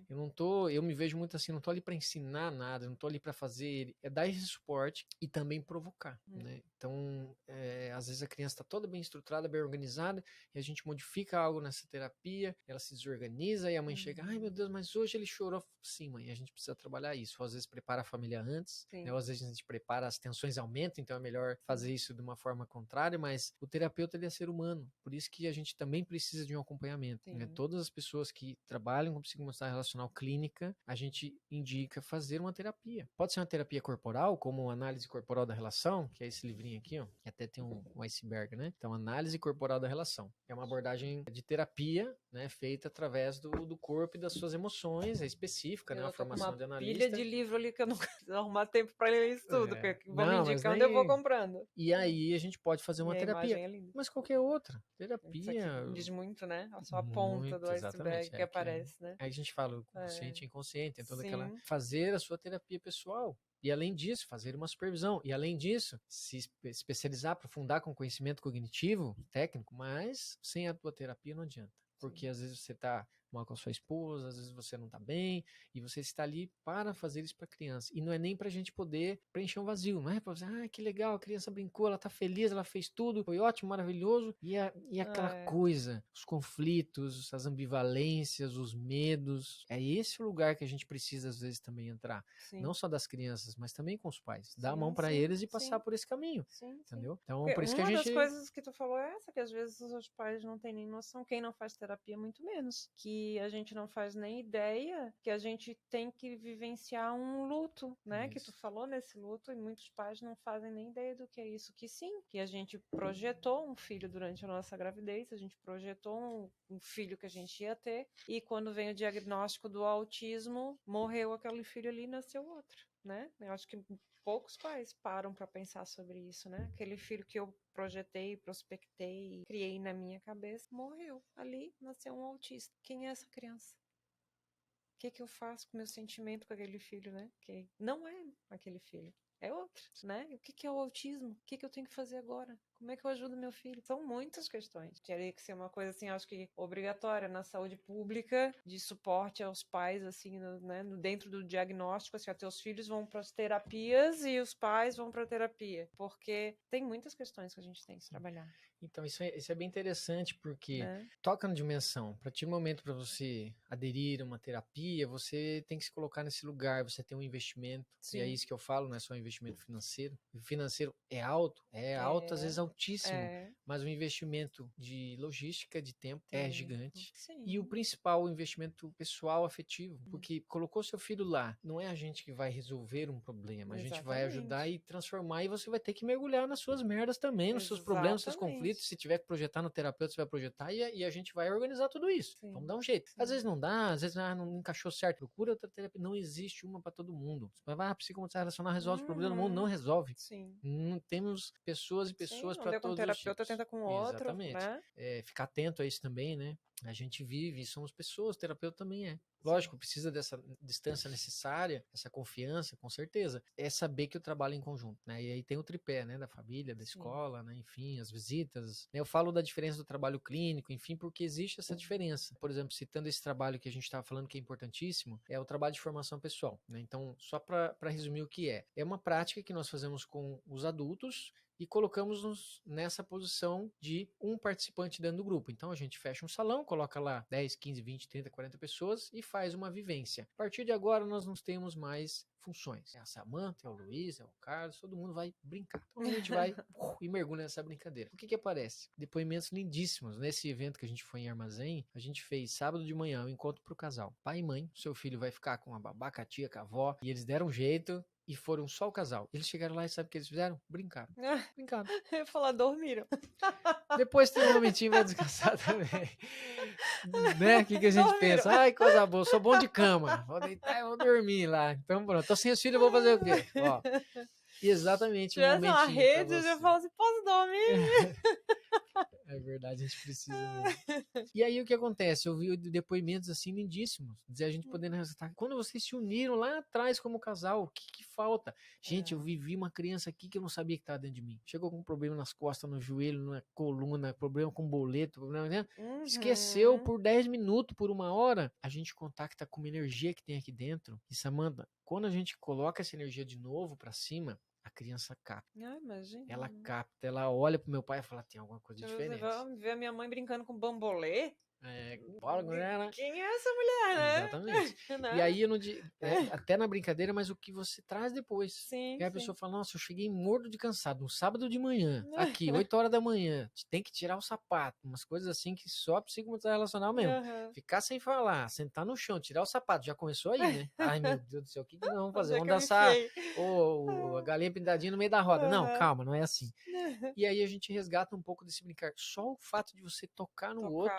Eu me vejo muito assim, não tô ali para ensinar nada, não tô ali para fazer ele, é dar esse suporte e também provocar, né? Então, às vezes a criança está toda bem estruturada, bem organizada, e a gente modifica algo nessa terapia, ela se desorganiza e a mãe chega, ai meu Deus, mas hoje ele chorou. Sim, mãe, a gente precisa trabalhar isso. Ou às vezes prepara a família antes, né? Ou às vezes a gente prepara, as tensões aumentam, então é melhor fazer isso de uma forma contrária, mas o terapeuta ele é ser humano, por isso que a gente também precisa de um acompanhamento, né? Todas as pessoas que trabalham com psicomotricidade relacional clínica, a gente indica fazer uma terapia. Pode ser uma terapia corporal, como análise corporal da relação, que é esse livrinho aqui, ó, que até tem um iceberg, né? Então, análise corporal da relação. É uma abordagem de terapia, né, feita através do corpo e das suas emoções, é específica, né, a formação de analista. Pilha de livro ali que eu não consigo arrumar tempo para ler isso tudo, porque vão me indicando, nem... eu vou comprando. E aí a gente pode fazer uma terapia, mas qualquer outra terapia. Isso aqui diz muito, né? Só a ponta do iceberg que aparece, né? Aí a gente fala o consciente e inconsciente, tem toda aquela... Fazer a sua terapia pessoal. E além disso, fazer uma supervisão. E além disso, se especializar, aprofundar com conhecimento cognitivo, técnico, mas sem a tua terapia não adianta. Porque às vezes você está mal com a sua esposa, às vezes você não está bem, e você está ali para fazer isso para a criança. E não é nem para a gente poder preencher um vazio, não é para você, que legal, a criança brincou, ela está feliz, ela fez tudo, foi ótimo, maravilhoso, e aquela coisa, os conflitos, as ambivalências, os medos, é esse o lugar que a gente precisa às vezes também entrar. Não só das crianças, mas também com os pais. Dar a mão para eles e passar por esse caminho, entendeu? Então, por isso que a gente... Uma das coisas que tu falou é essa, que às vezes os pais não têm nem noção, quem não faz terapia muito menos, que a gente não faz nem ideia que a gente tem que vivenciar um luto, né? Isso. Que tu falou nesse luto, e muitos pais não fazem nem ideia do que é isso, que sim, que a gente projetou um filho durante a nossa gravidez, a gente projetou um filho que a gente ia ter, e quando vem o diagnóstico do autismo, morreu aquele filho ali e nasceu outro, né? Eu acho que poucos pais param para pensar sobre isso, né? Aquele filho que eu projetei, prospectei, criei na minha cabeça, morreu. Ali nasceu um autista. Quem é essa criança? O que eu faço com o meu sentimento com aquele filho, né? Que não é aquele filho. É outro, né? O que é o autismo? O que eu tenho que fazer agora? Como é que eu ajudo meu filho? São muitas questões. Teria que ser uma coisa, assim, acho que obrigatória na saúde pública, de suporte aos pais, assim, né, dentro do diagnóstico, assim, teus filhos vão para as terapias e os pais vão para a terapia. Porque tem muitas questões que a gente tem que trabalhar. Então, isso é bem interessante, porque toca na dimensão. A partir do momento para você aderir a uma terapia, você tem que se colocar nesse lugar, você tem um investimento. Sim. E é isso que eu falo, não é só um investimento financeiro. O financeiro é alto, alto, às vezes altíssimo, mas o investimento de logística, de tempo, é gigante. Sim. E o principal, o investimento pessoal, afetivo, porque colocou seu filho lá, não é a gente que vai resolver um problema, a gente vai ajudar e transformar, e você vai ter que mergulhar nas suas merdas também, nos seus problemas, nos seus conflitos. Se tiver que projetar no terapeuta, você vai projetar e a gente vai organizar tudo isso. Sim. Vamos dar um jeito. Às vezes não dá, às vezes não encaixou certo. Procura outra terapia. Não existe uma para todo mundo. Você vai, psicomotricidade relacional resolve o problema do mundo. Não resolve. Sim. Não temos pessoas e pessoas para todos os tipos. Terapeuta tenta com outro. Exatamente. Né? Ficar atento a isso também, né? A gente vive, somos pessoas, o terapeuta também é. Lógico, precisa dessa distância necessária, essa confiança, com certeza. É saber que eu trabalho em conjunto, né? E aí tem o tripé, né? Da família, da escola, né? Enfim, as visitas. Eu falo da diferença do trabalho clínico, enfim, porque existe essa diferença. Por exemplo, citando esse trabalho que a gente estava falando que é importantíssimo, é o trabalho de formação pessoal, né? Então, só para resumir o que é uma prática que nós fazemos com os adultos e colocamos-nos nessa posição de um participante dentro do grupo. Então a gente fecha um salão, coloca lá 10, 15, 20, 30, 40 pessoas e faz uma vivência. A partir de agora nós não temos mais funções. É a Samantha, é o Luiz, é o Carlos, todo mundo vai brincar. Então a gente vai e mergulha nessa brincadeira. O que aparece? Depoimentos lindíssimos. Nesse evento que a gente foi em Armazém, a gente fez sábado de manhã um encontro pro casal. Pai e mãe, seu filho vai ficar com a babá, com a tia, com a avó, e eles deram um jeito e foram só o casal. Eles chegaram lá e sabe o que eles fizeram? Brincaram. Brincaram. Eu ia falar, dormiram. Depois tem um momentinho pra descansar também. Né? O que a gente pensa? Ai, coisa boa, sou bom de cama. Vou deitar e vou dormir lá. Então, pronto. Tô sem os filhos, eu vou fazer o quê? Ó, exatamente. Se tivesse uma rede, eu já falo assim, posso dormir? É verdade, a gente precisa mesmo. E aí o que acontece? Eu vi depoimentos assim lindíssimos, dizer a gente podendo ressaltar. Quando vocês se uniram lá atrás como casal, o que falta? Gente, eu vivi uma criança aqui que eu não sabia que estava dentro de mim. Chegou com um problema nas costas, no joelho, na coluna, problema com boleto, problema, né? Esqueceu por 10 minutos, por 1 hora. A gente contacta com uma energia que tem aqui dentro. E Samantha, quando a gente coloca essa energia de novo para cima, a criança capta. Imagina. Ela capta, ela olha pro meu pai e fala, tem alguma coisa diferente. Você vai ver a minha mãe brincando com bambolê? Bora, né? Quem é essa mulher, né? Exatamente. E aí eu não digo, até na brincadeira, mas o que você traz depois. Sim. E aí a pessoa fala, nossa, eu cheguei morto de cansado, um sábado de manhã, aqui, 8 horas da manhã, tem que tirar o sapato, umas coisas assim que só psicomotor relacional mesmo. Ficar sem falar, sentar no chão, tirar o sapato, já começou aí, né? Ai, meu Deus do céu, o que nós vamos fazer? Vamos dançar a galinha pintadinha no meio da roda. Não, calma, não é assim. E aí a gente resgata um pouco desse brincar. Só o fato de você tocar no outro,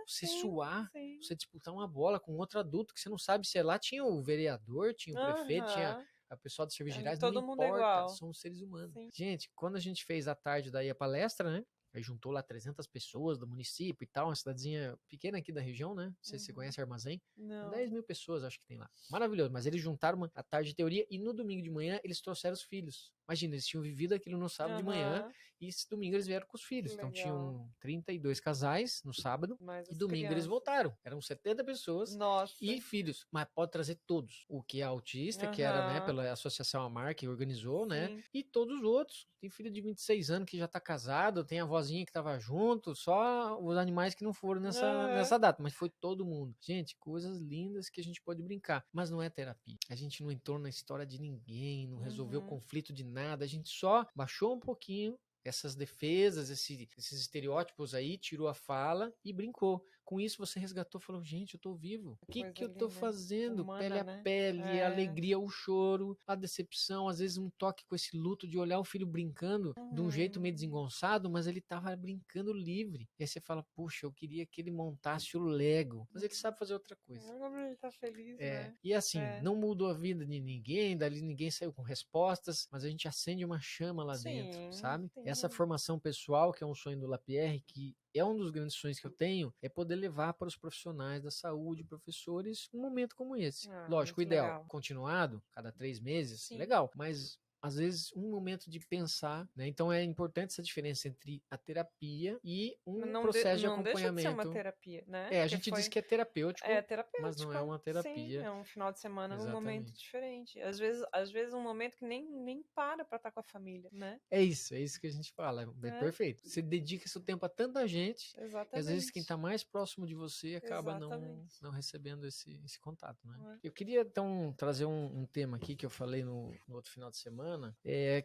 você suar, você disputar uma bola com outro adulto que você não sabe se é lá. Tinha o vereador, tinha o prefeito, tinha a pessoa dos serviços gerais, não importa, somos seres humanos. Sim. Gente, quando a gente fez à tarde daí a palestra, né? Aí juntou lá 300 pessoas do município e tal, uma cidadezinha pequena aqui da região, né? Não sei se você conhece Armazém. Não. 10 mil pessoas, acho que tem lá. Maravilhoso, mas eles juntaram a tarde de teoria e no domingo de manhã eles trouxeram os filhos. Imagina, eles tinham vivido aquilo no sábado de manhã e esse domingo eles vieram com os filhos. Então tinham 32 casais no sábado e domingo eles voltaram. Eram 70 pessoas e filhos, mas pode trazer todos. O que é autista, que era, né, pela Associação Amar que organizou, né? E todos os outros. Tem filho de 26 anos que já tá casado, tem a vozinha que tava junto, só os animais que não foram nessa data, mas foi todo mundo. Gente, coisas lindas que a gente pode brincar, mas não é terapia. A gente não entrou na história de ninguém, não resolveu conflito de nada, a gente só baixou um pouquinho essas defesas, esses estereótipos aí, tirou a fala e brincou. Com isso você resgatou, falou, gente, eu tô vivo. O que eu tô fazendo? Humana, pele a pele, a alegria, o choro, a decepção, às vezes um toque com esse luto de olhar o filho brincando de um jeito meio desengonçado, mas ele tava brincando livre. E aí você fala, puxa, eu queria que ele montasse o Lego, mas ele sabe fazer outra coisa. Ele tá feliz, né? E assim, não mudou a vida de ninguém, dali ninguém saiu com respostas, mas a gente acende uma chama lá dentro, sabe? Essa formação pessoal, que é um sonho do Lapierre, que é um dos grandes sonhos que eu tenho, é poder levar para os profissionais da saúde, professores, um momento como esse. Lógico, o ideal, continuado, cada 3 meses, legal, mas às vezes um momento de pensar, né? Então é importante essa diferença entre a terapia e processo de acompanhamento. Não deixa de ser uma terapia, né? A gente diz que é terapêutico, terapêutico, mas não é uma terapia. Sim, é um final de semana num momento diferente. Às vezes um momento que nem para estar com a família, né? É isso que a gente fala, é perfeito. Você dedica seu tempo a tanta gente, e às vezes quem está mais próximo de você acaba não recebendo esse contato, né? Eu queria então trazer um tema aqui que eu falei no outro final de semana,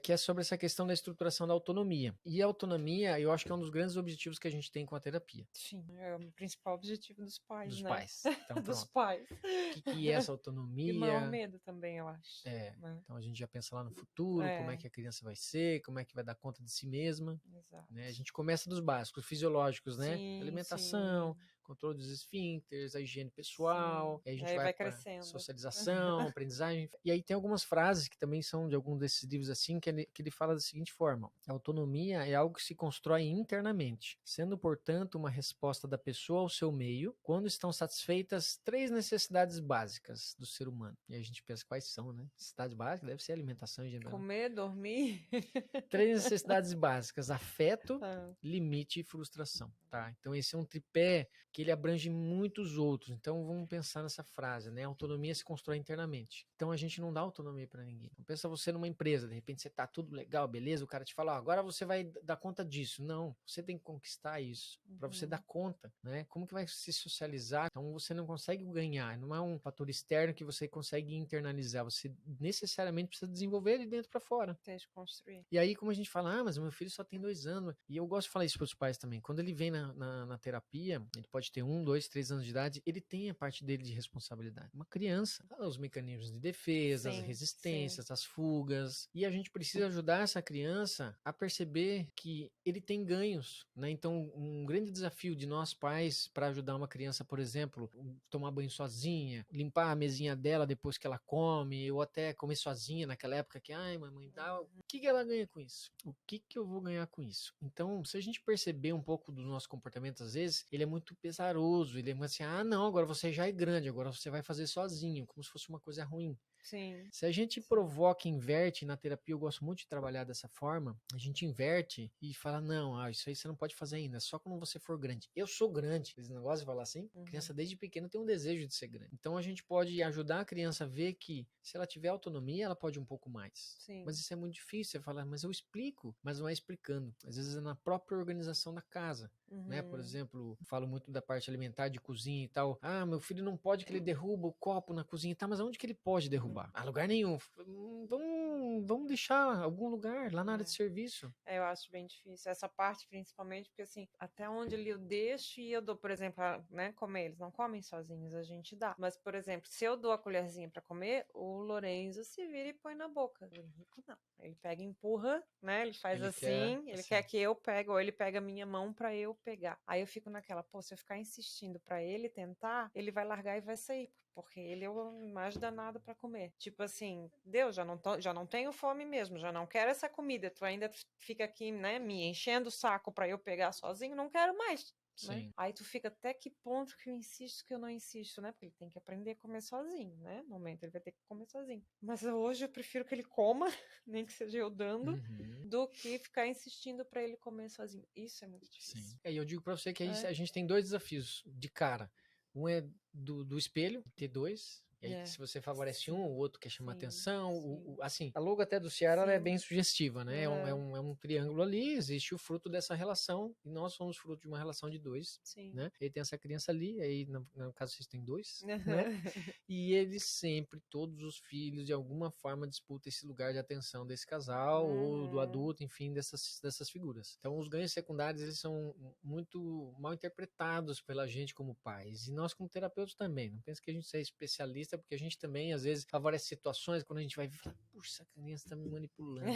que é sobre essa questão da estruturação da autonomia. E a autonomia, eu acho que é um dos grandes objetivos que a gente tem com a terapia. Sim, é o principal objetivo dos pais, dos né? Pais. Então, dos pais. O que é essa autonomia? E o maior medo também, eu acho. Né? Então a gente já pensa lá no futuro, como é que a criança vai ser, como é que vai dar conta de si mesma. Exato. Né? A gente começa dos básicos, fisiológicos, né? Sim, alimentação, controle dos esfíncteres, a higiene pessoal, aí a gente vai crescendo. Socialização, aprendizagem. E aí tem algumas frases que também são de algum desses livros assim, que ele fala da seguinte forma: a autonomia é algo que se constrói internamente, sendo, portanto, uma resposta da pessoa ao seu meio, quando estão satisfeitas 3 necessidades básicas do ser humano. E aí a gente pensa quais são, né? Necessidades básicas deve ser alimentação, higiene. Comer, dormir. 3 necessidades básicas: afeto, limite e frustração, tá? Então esse é um tripé que ele abrange muitos outros. Então vamos pensar nessa frase, né? A autonomia se constrói internamente. Então a gente não dá autonomia para ninguém. Então, pensa você numa empresa, de repente você tá tudo legal, beleza, o cara te fala, ó, agora você vai dar conta disso. Não, você tem que conquistar isso para você dar conta, né? Como que vai se socializar? Então você não consegue ganhar, não é um fator externo que você consegue internalizar, você necessariamente precisa desenvolver de dentro para fora. Tem que construir. E aí, como a gente fala, mas o meu filho só tem 2 anos, e eu gosto de falar isso para os pais também, quando ele vem na terapia, ele pode ter 1, 2, 3 anos de idade, ele tem a parte dele de responsabilidade. Uma criança, os mecanismos de defesa, as resistências, as fugas, e a gente precisa ajudar essa criança a perceber que ele tem ganhos, né? Então, um grande desafio de nós pais para ajudar uma criança, por exemplo, tomar banho sozinha, limpar a mesinha dela depois que ela come, ou até comer sozinha naquela época que, ai, mamãe, dá. O que ela ganha com isso? O que eu vou ganhar com isso? Então, se a gente perceber um pouco do nosso comportamento, às vezes, ele é muito pesaroso, ele é muito assim, não, agora você já é grande, agora você vai fazer sozinho, como se fosse uma coisa ruim. Sim. Se a gente provoca e inverte, na terapia eu gosto muito de trabalhar dessa forma, a gente inverte e fala, não, isso aí você não pode fazer ainda, só quando você for grande. Eu sou grande. Esse negócio de falar assim, a criança desde pequena tem um desejo de ser grande. Então a gente pode ajudar a criança a ver que se ela tiver autonomia, ela pode um pouco mais. Sim. Mas isso é muito difícil, você fala, mas eu explico, mas não é explicando. Às vezes é na própria organização da casa. Né? Por exemplo, falo muito da parte alimentar de cozinha e tal. Meu filho não pode que ele derruba o copo na cozinha, tá? Mas onde que ele pode derrubar? Lugar nenhum. Vamos deixar algum lugar lá na área de serviço. Eu acho bem difícil. Essa parte, principalmente, porque assim, até onde eu deixo e eu dou, por exemplo, né, comer, eles não comem sozinhos, a gente dá. Mas, por exemplo, se eu dou a colherzinha pra comer, o Lorenzo se vira e põe na boca. O Henrico não. Ele pega e empurra, né? Ele faz ele quer que eu pegue, ou ele pega a minha mão pra eu pegar. Aí eu fico naquela, se eu ficar insistindo pra ele tentar, ele vai largar e vai sair, porque ele é o mais danado pra comer. Tipo assim, Deus, já não tenho fome mesmo, já não quero essa comida, tu ainda fica aqui, né, me enchendo o saco pra eu pegar sozinho, não quero mais. Né? Aí tu fica, até que ponto que eu insisto que eu não insisto, né? Porque ele tem que aprender a comer sozinho, né? No momento ele vai ter que comer sozinho. Mas hoje eu prefiro que ele coma, nem que seja eu dando, do que ficar insistindo pra ele comer sozinho. Isso é muito difícil. Sim. E eu digo pra você que aí a gente tem 2 desafios de cara. Um é do espelho, ter 2. E aí, se você favorece o outro quer chamar atenção. Assim, a logo até do Ceará é bem sugestiva, né? É um triângulo ali, existe o fruto dessa relação, e nós somos fruto de uma relação de 2. Né? Ele tem essa criança ali, aí no caso vocês têm 2, né? E eles sempre, todos os filhos, de alguma forma disputam esse lugar de atenção desse casal, ou do adulto, enfim, dessas figuras. Então, os ganhos secundários, eles são muito mal interpretados pela gente como pais, e nós como terapeutas também. Não pensa que a gente é especialista, porque a gente também, às vezes, favorece situações quando a gente vai falar, puxa, a criança tá me manipulando.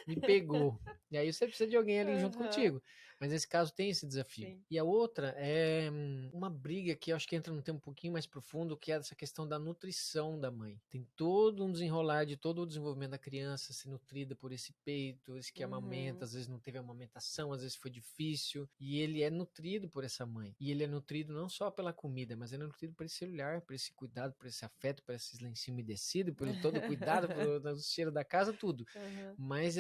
Me pegou. E aí você precisa de alguém ali junto contigo. Mas nesse caso tem esse desafio. Sim. E a outra é uma briga que eu acho que entra num tempo um pouquinho mais profundo, que é essa questão da nutrição da mãe. Tem todo um desenrolar de todo o desenvolvimento da criança ser nutrida por esse peito, esse que amamenta, às vezes não teve amamentação, às vezes foi difícil, e ele é nutrido por essa mãe. E ele é nutrido não só pela comida, mas ele é nutrido por esse olhar, por esse cuidado, por esse afeto, por esse lencinho umedecido, por todo o cuidado, pelo cheiro da casa, tudo. Mas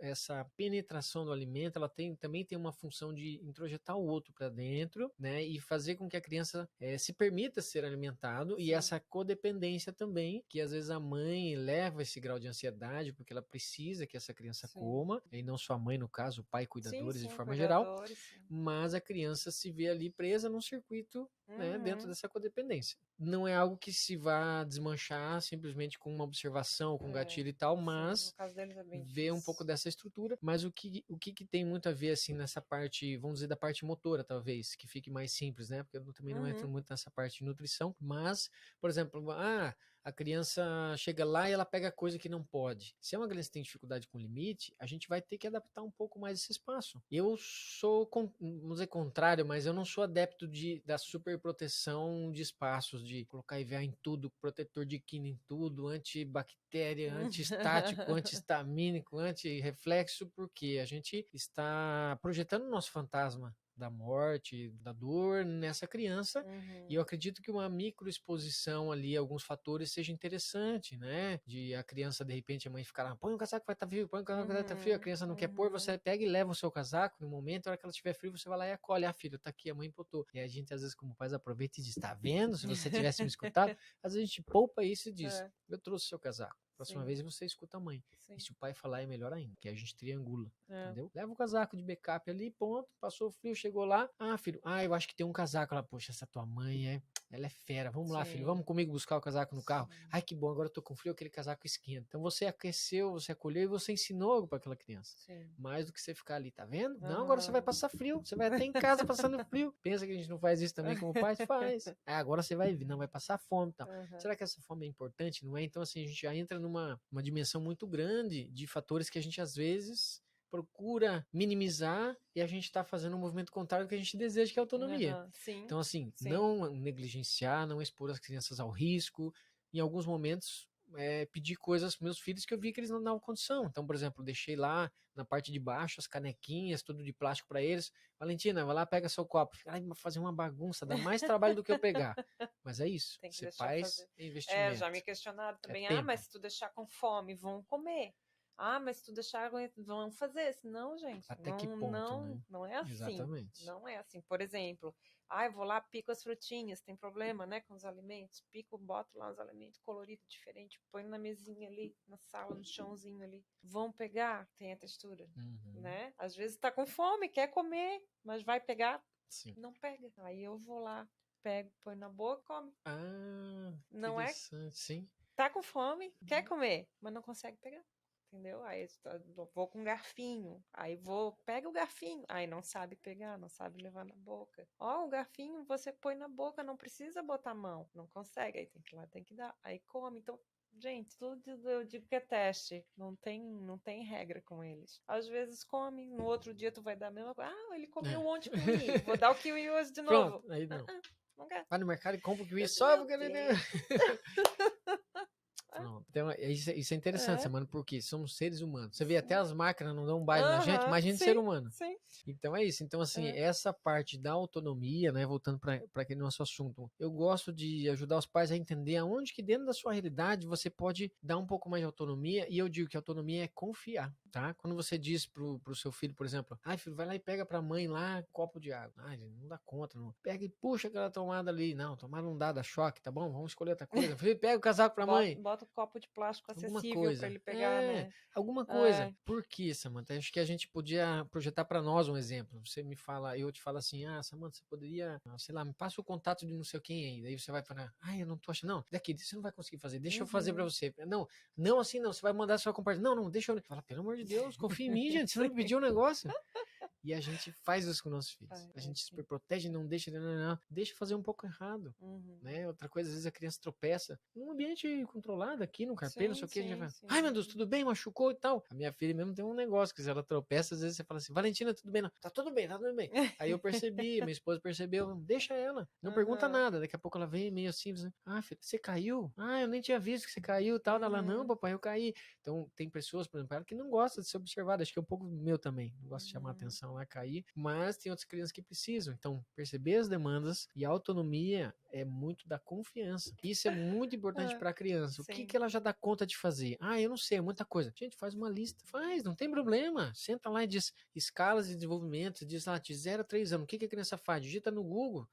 essa penetração do alimento, ela também tem uma função de introjetar o outro para dentro, né, e fazer com que a criança se permita ser alimentado. Sim. E essa codependência também, que às vezes a mãe leva esse grau de ansiedade, porque ela precisa que essa criança coma, e não só a mãe, no caso, o pai, cuidadores de forma geral, mas a criança se vê ali presa num circuito, né, dentro dessa codependência. Não é algo que se vá desmanchar simplesmente com uma observação, com gatilho e tal, mas vê um pouco dessa estrutura. Mas o que tem muito a ver, assim, nessa parte, vamos dizer, da parte motora, talvez, que fique mais simples, né? Porque eu também não entro muito nessa parte de nutrição, mas, por exemplo, a criança chega lá e ela pega coisa que não pode. Se é uma criança que tem dificuldade com limite, a gente vai ter que adaptar um pouco mais esse espaço. Eu sou, vamos dizer, contrário, mas eu não sou adepto da superproteção de espaços, de colocar IVA em tudo, protetor de quina em tudo, antibactéria, antiestático, antihistamínico, antirreflexo, porque a gente está projetando o nosso fantasma da morte, da dor nessa criança. E eu acredito que uma microexposição ali, alguns fatores, seja interessante, né? De a criança, de repente, a mãe ficar lá, põe o casaco, vai estar frio, põe o casaco, vai estar frio. A criança não quer pôr, você pega e leva o seu casaco. No momento, na hora que ela estiver frio, você vai lá e acolhe. Ah, filho, tá aqui, a mãe botou. E a gente, às vezes, como pais, aproveita e diz, tá vendo? Se você tivesse me escutado, às vezes a gente poupa isso e diz, eu trouxe o seu casaco. Próxima vez você escuta a mãe. Sim. E se o pai falar, é melhor ainda, que a gente triangula, entendeu? Leva o casaco de backup ali, ponto, passou o frio, chegou lá. Ah, filho, eu acho que tem um casaco lá. Poxa, essa tua mãe ela é fera. Vamos lá, filho, vamos comigo buscar o casaco no carro. Ai, que bom, agora eu tô com frio, aquele casaco esquenta. Então você aqueceu, você acolheu e você ensinou algo para aquela criança. Mais do que você ficar ali, tá vendo? Não, agora você vai passar frio, você vai até em casa passando frio. Pensa que a gente não faz isso também como pai? Faz. Agora você vai vir, não vai passar fome e tal. Será que essa fome é importante? Não é? Então, assim, a gente já entra numa dimensão muito grande de fatores que a gente, às vezes, procura minimizar e a gente está fazendo um movimento contrário do que a gente deseja, que é a autonomia. Então, assim, não negligenciar, não expor as crianças ao risco. Em alguns momentos, pedir coisas para meus filhos que eu vi que eles não davam condição. Então, por exemplo, deixei lá na parte de baixo as canequinhas, tudo de plástico para eles. Valentina, vai lá, pega seu copo. Vai fazer uma bagunça, dá mais trabalho do que eu pegar. Mas é isso. Tem que você faz investimento. Já me questionaram também. Tempo. Mas se tu deixar com fome, vão comer. Mas se tu deixar, vão fazer. Não, gente. Até que ponto, né? Não é assim. Exatamente. Não é assim. Por exemplo, eu vou lá, pico as frutinhas. Tem problema, né, com os alimentos. Pico, boto lá os alimentos coloridos, diferentes. Põe na mesinha ali, na sala, no chãozinho ali. Vão pegar, tem a textura, né? Às vezes tá com fome, quer comer, mas vai pegar, não pega. Aí eu vou lá, pego, põe na boca, come. Não é? Sim. Tá com fome, quer comer, mas não consegue pegar. Entendeu? Aí vou com um garfinho, pega o garfinho, aí não sabe pegar, não sabe levar na boca. O garfinho você põe na boca, não precisa botar a mão, não consegue, aí tem que ir lá, tem que dar, aí come. Então, gente, tudo eu digo que é teste, não tem regra com eles. Às vezes come, no outro dia tu vai dar a mesma coisa, ele comeu um monte de kiwi, vou dar o kiwi hoje de novo. Pronto, aí não. Não quer. Vai no mercado e compra o kiwi só porque ele... Não. Então, isso é interessante, mano, porque somos seres humanos. Você vê, até as máquinas não dão um baile na gente, imagina ser humano. Sim. Então é isso. Então, assim, essa parte da autonomia, né, voltando para aquele nosso assunto, eu gosto de ajudar os pais a entender aonde que dentro da sua realidade você pode dar um pouco mais de autonomia, e eu digo que autonomia é confiar, tá? Quando você diz pro seu filho, por exemplo, filho, vai lá e pega pra mãe lá um copo de água. Não dá conta, não. Pega e puxa aquela tomada ali. Não, tomada não dá choque, tá bom? Vamos escolher outra coisa. Filho, pega o casaco pra mãe. Bota um copo de plástico acessível para ele pegar, né? Alguma coisa. Por que, Samantha? Acho que a gente podia projetar para nós um exemplo. Você me fala, eu te falo assim, Samantha, você poderia, sei lá, me passa o contato de não sei quem aí. Daí você vai falar, eu não tô achando. Não, daqui, você não vai conseguir fazer. Deixa eu fazer para você. Não assim não, você vai mandar sua compartilhar. Não, deixa eu... Fala, pelo amor de Deus, confia em mim, gente, você não me pediu um negócio. E a gente faz isso com nossos filhos. A gente super protege, não deixa, deixa fazer um pouco errado, né? Outra coisa, às vezes a criança tropeça num ambiente controlado aqui, no carpeiro, não sei o que, a gente vai, ai meu Deus, tudo bem, machucou e tal. A minha filha mesmo tem um negócio, que se ela tropeça, às vezes você fala assim, Valentina, tudo bem? Não, tá tudo bem, tá tudo bem. Aí eu percebi, minha esposa percebeu, deixa ela, não pergunta nada. Daqui a pouco ela vem meio assim, filha, você caiu? Eu nem tinha visto que você caiu e tal. Ela, não, papai, eu caí. Então, tem pessoas, por exemplo, que não gostam de ser observada, acho que é um pouco meu também, não gosto de chamar atenção lá, cair, mas tem outras crianças que precisam. Então, perceber as demandas, e a autonomia é muito da confiança. Isso é muito importante para a criança. O que ela já dá conta de fazer? Eu não sei, é muita coisa. Gente, faz uma lista. Faz, não tem problema. Senta lá e diz escalas de desenvolvimento, diz lá de 0 a 3 anos. O que a criança faz? Digita no Google.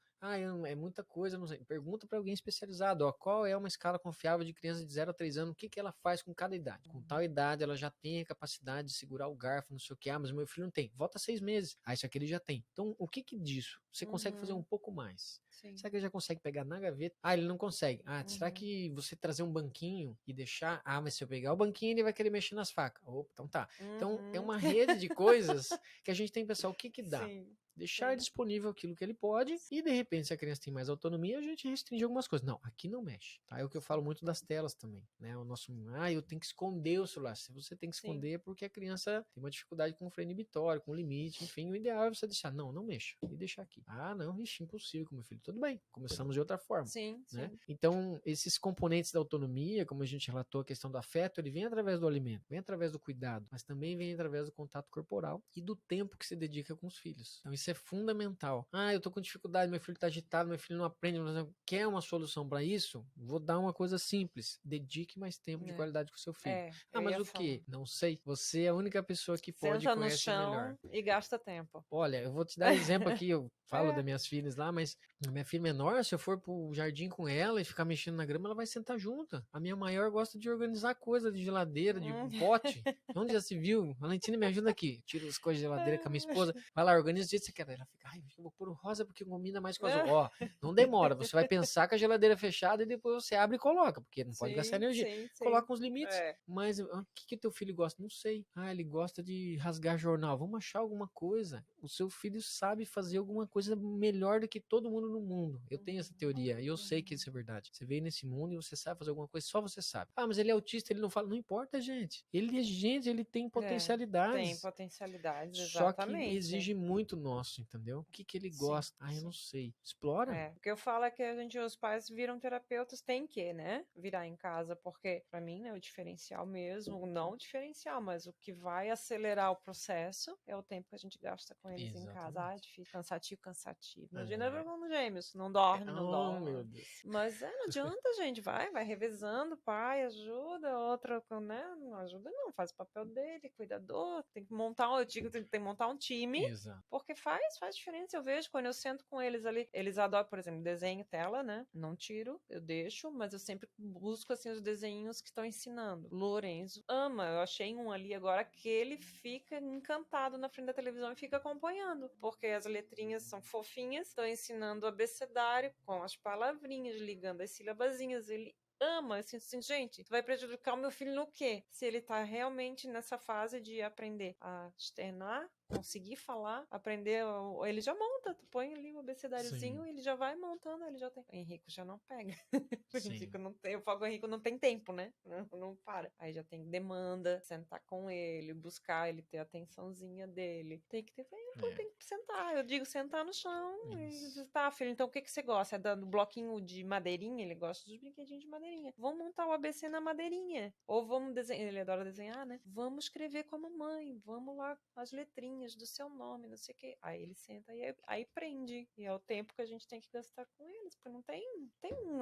É muita coisa, não sei. Pergunta para alguém especializado, qual é uma escala confiável de criança de 0 a 3 anos, o que ela faz com cada idade? Com tal idade, ela já tem a capacidade de segurar o garfo, não sei o que, mas meu filho não tem. Volta 6 meses. Isso aqui ele já tem. Então, o que disso? Você consegue fazer um pouco mais? Sim. Será que ele já consegue pegar na gaveta? Ele não consegue. Será que você trazer um banquinho e deixar... mas se eu pegar o banquinho, ele vai querer mexer nas facas. Então tá. Então, é uma rede de coisas que a gente tem que pensar o que dá. Sim. Deixar disponível aquilo que ele pode, e de repente, se a criança tem mais autonomia, a gente restringe algumas coisas. Não, aqui não mexe, tá? É o que eu falo muito das telas também, né? O nosso, eu tenho que esconder o celular. Se você tem que esconder, é porque a criança tem uma dificuldade com o freio inibitório, com o limite, enfim, o ideal é você deixar, não mexa, e deixar aqui. Não, impossível com meu filho. Tudo bem, começamos de outra forma. Sim, né? sim. Então, esses componentes da autonomia, como a gente relatou, a questão do afeto, ele vem através do alimento, vem através do cuidado, mas também vem através do contato corporal e do tempo que se dedica com os filhos. Então, isso Isso é fundamental. Eu tô com dificuldade, meu filho tá agitado, meu filho não aprende. Quer uma solução para isso? Vou dar uma coisa simples. Dedique mais tempo de qualidade com seu filho. Eu Mas ia o falar. quê? Não sei. Você é a única pessoa que pode Senta no conhece melhor. chão e gasta tempo. Olha, eu vou te dar exemplo aqui, eu falo das minhas filhas lá, mas a minha filha menor, se eu for pro jardim com ela e ficar mexendo na grama, ela vai sentar junto. A minha maior gosta de organizar coisa de geladeira, de pote. Onde já se viu? Valentina, me ajuda aqui. Tira as coisas de geladeira com a minha esposa. Vai lá, organiza o jeito que você quer. Ela fica, eu vou pôr o rosa porque combina mais com o azul. Ó, não demora. Você vai pensar com a geladeira fechada e depois você abre e coloca, porque não pode gastar energia. Coloca uns limites. Mas o que teu filho gosta? Não sei. Ele gosta de rasgar jornal. Vamos achar alguma coisa. O seu filho sabe fazer alguma coisa melhor do que todo mundo no mundo. Eu tenho essa teoria e eu sei que isso é verdade. Você veio nesse mundo e você sabe fazer alguma coisa, só você sabe. Mas ele é autista, ele não fala. Não importa, gente. Ele é gente, ele tem potencialidades. Tem potencialidades, Só que exatamente. exige muito nosso, entendeu? O que ele gosta? Eu não sei. Explora. O que eu falo é que os pais viram terapeutas, tem que, né? Virar em casa, porque pra mim, né, o diferencial mesmo, não o diferencial, mas o que vai acelerar o processo é o tempo que a gente gasta com eles em casa. É difícil, cansativo. Imagina irmão gêmeos, não dorme. Meu Deus. Mas não adianta, gente, vai revezando, pai ajuda, outra, né? Não ajuda não, faz o papel dele, cuidador, tem que montar, eu digo, tem que montar um time, porque faz diferença, eu vejo quando eu sento com eles ali, eles adoram, por exemplo, desenho, tela, né? Não tiro, eu deixo, mas eu sempre busco, assim, os desenhos que estão ensinando. Lorenzo ama, eu achei um ali agora que ele fica encantado na frente da televisão e fica acompanhando, porque as letrinhas são fofinhas, estão ensinando o abecedário com as palavrinhas, ligando as sílabazinhas, ele ama, assim, gente, vai prejudicar o meu filho no quê? Se ele tá realmente nessa fase de aprender a externar, conseguir falar, aprender, ele já monta, tu põe ali o abecedáriozinho, ele já vai montando, ele já tem. O Henrico já não pega. O Henrico não tem, eu falo, o Henrico não tem tempo, né? Não para. Aí já tem demanda, sentar com ele, buscar ele ter a atençãozinha dele. Tem que ter tempo, tem que sentar. Eu digo sentar no chão e tá, filho, então o que você gosta? É do bloquinho de madeirinha? Ele gosta dos brinquedinhos de madeirinha. Vamos montar o ABC na madeirinha. Ou vamos desenhar, ele adora desenhar, né? Vamos escrever com a mamãe, vamos lá, as letrinhas do seu nome, não sei o que. Aí ele senta e aí prende. E é o tempo que a gente tem que gastar com eles, porque não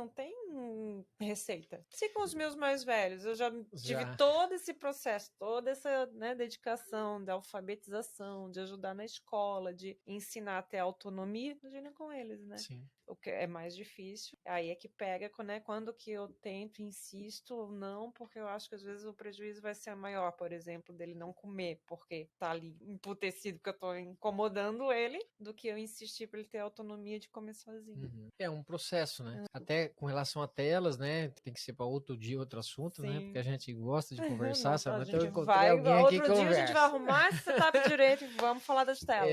tem receita. Se com os meus mais velhos, eu já tive todo esse processo, toda essa, né, dedicação de alfabetização, de ajudar na escola, de ensinar até autonomia, imagina com eles, né? Sim. O que é mais difícil, aí é que pega, né, quando que eu tento, insisto ou não, porque eu acho que às vezes o prejuízo vai ser maior, por exemplo, dele não comer, porque tá ali emputecido que eu tô incomodando ele, do que eu insistir para ele ter autonomia de comer sozinho. É um processo, né? Até com relação a telas, né? Tem que ser para outro dia, outro assunto, né? Porque a gente gosta de conversar, sabe? A Então eu gente encontrei alguém aqui que outro dia conversa. a gente vai arrumar esse setup direito e vamos falar das telas.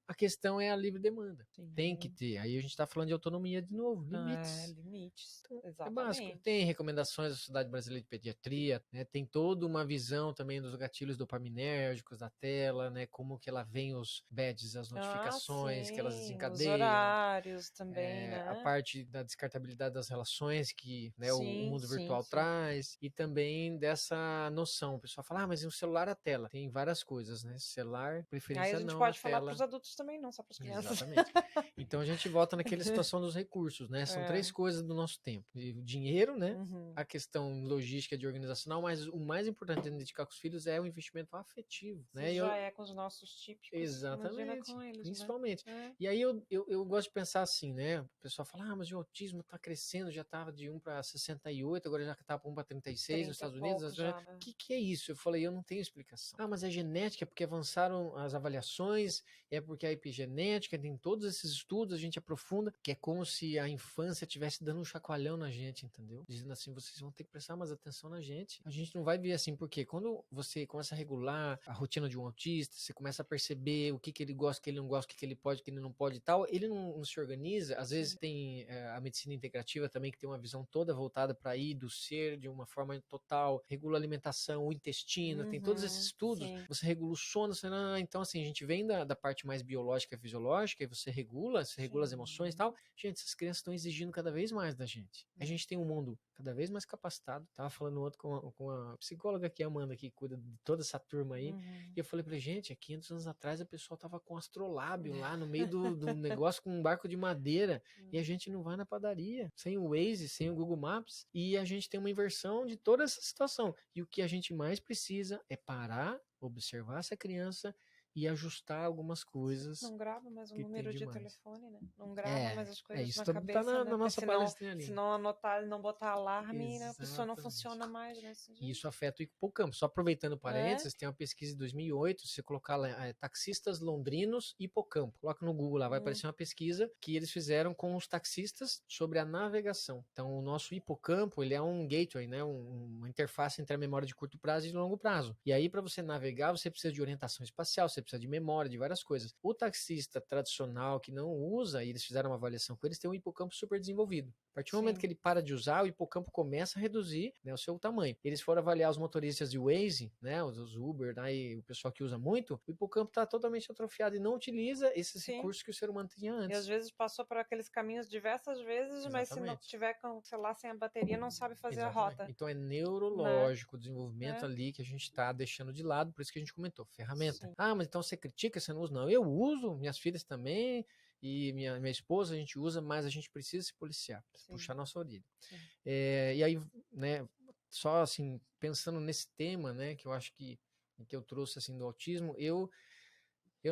A questão é a livre demanda. Tem que ter. Aí a gente tá falando de autonomia de novo, limites. Limites. Então, exatamente. É básico. Tem recomendações da Sociedade Brasileira de Pediatria, né? Tem toda uma visão também dos gatilhos dopaminérgicos da tela, né? Como que ela vem os badges, as notificações que elas desencadeiam. Os horários também, né? A parte da descartabilidade das relações que, né, o mundo virtual traz, e também dessa noção. O pessoal fala, mas e o celular, a tela? Tem várias coisas, né? Celular, preferência não, a gente pode falar tela. para os adultos também, não só para as crianças. Exatamente. Então a gente volta naquela situação dos recursos, né? São três coisas do nosso tempo. O dinheiro, né? A questão logística de organizacional, mas o mais importante de dedicar com os filhos é o investimento afetivo, né? Já é com os nossos típicos. Exatamente. Com eles, principalmente. Né? E aí eu gosto de pensar assim, né? O pessoal fala, mas o autismo está crescendo, já estava de 1 para 68, agora já está para 1 para 36 nos Estados Unidos. O que é isso? Eu falei, eu não tenho explicação. Mas é genética, porque avançaram as avaliações, é porque a epigenética, tem todos esses estudos, a gente aprofunda, que é como se a infância estivesse dando um chacoalhão na gente, entendeu? Dizendo assim, vocês vão ter que prestar mais atenção na gente. A gente não vai ver assim, porque quando você começa a regular a rotina de um autista, você começa a perceber o que ele gosta, o que ele não gosta, o que ele pode, o que ele não pode e tal, ele não se organiza. Às vezes tem a medicina integrativa também, que tem uma visão toda voltada para ir do ser de uma forma total, regula a alimentação, o intestino, tem todos esses estudos. Você regula o sono, então assim, a gente vem da parte mais biológica e fisiológica, e você regula as emoções e tal. Gente, essas crianças estão exigindo cada vez mais da gente. A gente tem um mundo cada vez mais capacitado. Tava falando ontem com a psicóloga aqui, Amanda, que cuida de toda essa turma aí. E eu falei pra gente, há 500 anos atrás a pessoa tava com astrolábio lá no meio do negócio com um barco de madeira. E a gente não vai na padaria, sem o Waze, sem o Google Maps. E a gente tem uma inversão de toda essa situação. E o que a gente mais precisa é parar, observar essa criança e ajustar algumas coisas. Não grava mais o número de telefone, né? Não grava mais as coisas isso na tá cabeça, na nossa palestrinha ali. Se não anotar, não botar alarme, né, a pessoa não funciona mais, né? E isso afeta o hipocampo. Só aproveitando parênteses, tem uma pesquisa de 2008, se você colocar lá, taxistas londrinos hipocampo. Coloca no Google lá, vai aparecer uma pesquisa que eles fizeram com os taxistas sobre a navegação. Então, o nosso hipocampo, ele é um gateway, né? Uma interface entre a memória de curto prazo e de longo prazo. E aí, para você navegar, você precisa de orientação espacial, você precisa de memória, de várias coisas. O taxista tradicional que não usa, e eles fizeram uma avaliação com eles, tem um hipocampo super desenvolvido. A partir do momento que ele para de usar, o hipocampo começa a reduzir, né, o seu tamanho. Eles foram avaliar os motoristas de Waze, né, os Uber, né, e o pessoal que usa muito, o hipocampo está totalmente atrofiado e não utiliza esses recursos que o ser humano tinha antes. E às vezes passou por aqueles caminhos diversas vezes, mas se não tiver com o celular sem a bateria, não sabe fazer a rota. Então é neurológico, o desenvolvimento ali que a gente está deixando de lado, por isso que a gente comentou, ferramenta. Ah, mas então você critica, você não usa? Não, eu uso, minhas filhas também, e minha esposa a gente usa, mas a gente precisa se policiar, puxar nossa orelha. E aí, né, só assim, pensando nesse tema, né, que eu acho que eu trouxe assim do autismo, eu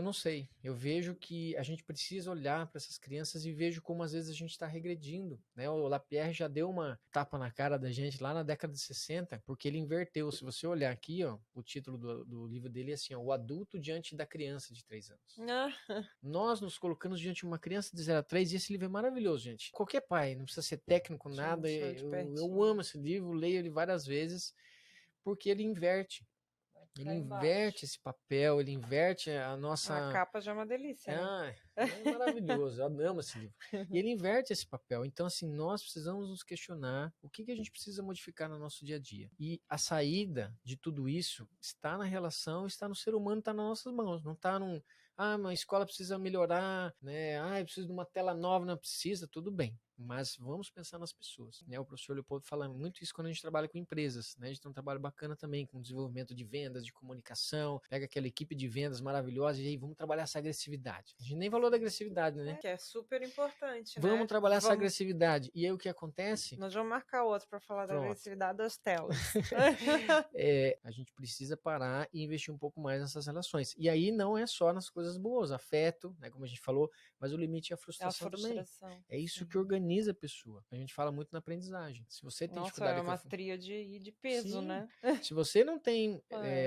não sei, eu vejo que a gente precisa olhar para essas crianças e vejo como às vezes a gente está regredindo, né? O Lapierre já deu uma tapa na cara da gente lá na década de 60, porque ele inverteu. Se você olhar aqui, ó, o título do livro dele é assim, ó, O Adulto Diante da Criança de 3 anos. Nós nos colocamos diante de uma criança de 0 a 3 e esse livro é maravilhoso, gente. Qualquer pai, não precisa ser técnico, nada, eu amo esse livro, leio ele várias vezes, porque ele inverte. Ele inverte esse papel, ele inverte a nossa... A capa já é uma delícia, né? É maravilhoso, eu amo esse livro. E ele inverte esse papel. Então, assim, nós precisamos nos questionar o que a gente precisa modificar no nosso dia a dia. E a saída de tudo isso está na relação, está no ser humano, está nas nossas mãos. Não está num... uma escola precisa melhorar, né? Eu preciso de uma tela nova, não precisa, tudo bem. Mas vamos pensar nas pessoas, né? O professor Leopoldo fala muito isso quando a gente trabalha com empresas, né? A gente tem um trabalho bacana também com desenvolvimento de vendas, de comunicação, pega aquela equipe de vendas maravilhosa e aí vamos trabalhar essa agressividade. A gente nem falou da agressividade, né? Que é super importante, né? Vamos trabalhar essa agressividade. E aí o que acontece? Nós vamos marcar outro para falar da agressividade das telas. A gente precisa parar e investir um pouco mais nessas relações. E aí não é só nas coisas boas, afeto, né, como a gente falou, mas o limite é a frustração também. É isso que organiza a pessoa. A gente fala muito na aprendizagem. Se você tem dificuldade... é uma tríade de peso, né? Se você não tem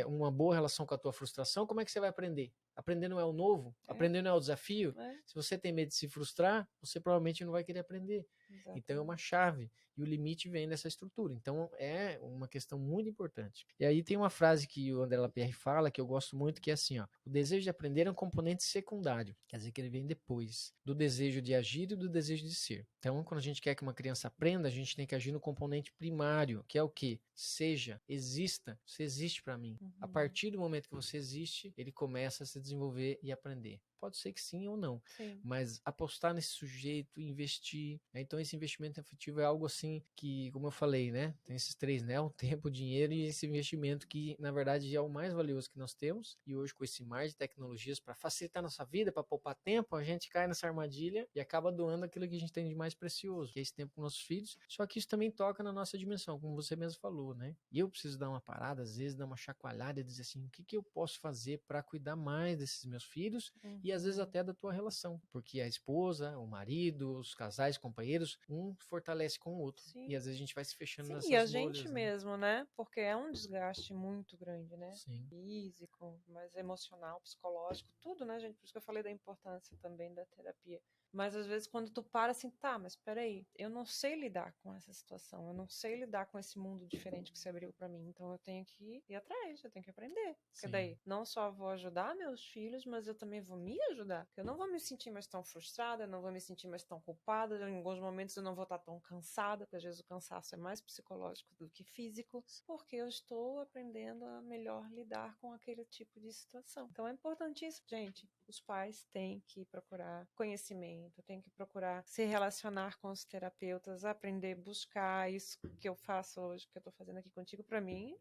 uma boa relação com a tua frustração, como é que você vai aprender? Aprender não é o novo, aprender não é o desafio. Se você tem medo de se frustrar, você provavelmente não vai querer aprender. Exatamente. Então é uma chave. E o limite vem dessa estrutura. Então é uma questão muito importante. E aí tem uma frase que o André Lapierre fala, que eu gosto muito, que é assim, ó: o desejo de aprender é um componente secundário. Quer dizer que ele vem depois do desejo de agir e do desejo de ser. Então, quando a gente quer que uma criança aprenda, a gente tem que agir no componente primário, que é o quê? Seja, exista. Você existe para mim. A partir do momento que você existe, ele começa a se desenvolver e aprender. Pode ser que sim ou não, mas apostar nesse sujeito, investir, né? Então esse investimento afetivo é algo assim que, como eu falei, né, tem esses três, né, o tempo, o dinheiro e esse investimento que na verdade é o mais valioso que nós temos. E hoje com esse mar de tecnologias para facilitar nossa vida, para poupar tempo, a gente cai nessa armadilha e acaba doando aquilo que a gente tem de mais precioso, que é esse tempo com nossos filhos. Só que isso também toca na nossa dimensão, como você mesmo falou, né? E eu preciso dar uma parada, às vezes dar uma chacoalhada e dizer assim, o que eu posso fazer para cuidar mais desses meus filhos e às vezes até da tua relação, porque a esposa, o marido, os casais, companheiros, um fortalece com o outro. E às vezes a gente vai se fechando nessas bolhas. E a gente mesmo, né? Porque é um desgaste muito grande, né? Físico, mas emocional, psicológico, tudo, né, gente? Por isso que eu falei da importância também da terapia. Mas às vezes quando tu para assim, tá, mas peraí, eu não sei lidar com essa situação, eu não sei lidar com esse mundo diferente que se abriu pra mim, então eu tenho que ir atrás, eu tenho que aprender. Porque daí, não só vou ajudar meus filhos, mas eu também vou me ajudar. Eu não vou me sentir mais tão frustrada, eu não vou me sentir mais tão culpada, em alguns momentos eu não vou estar tão cansada, porque às vezes o cansaço é mais psicológico do que físico, porque eu estou aprendendo a melhor lidar com aquele tipo de situação. Então é importantíssimo, gente, os pais têm que procurar conhecimento, têm que procurar se relacionar com os terapeutas, aprender, buscar isso que eu faço hoje, que eu estou fazendo aqui contigo, para mim,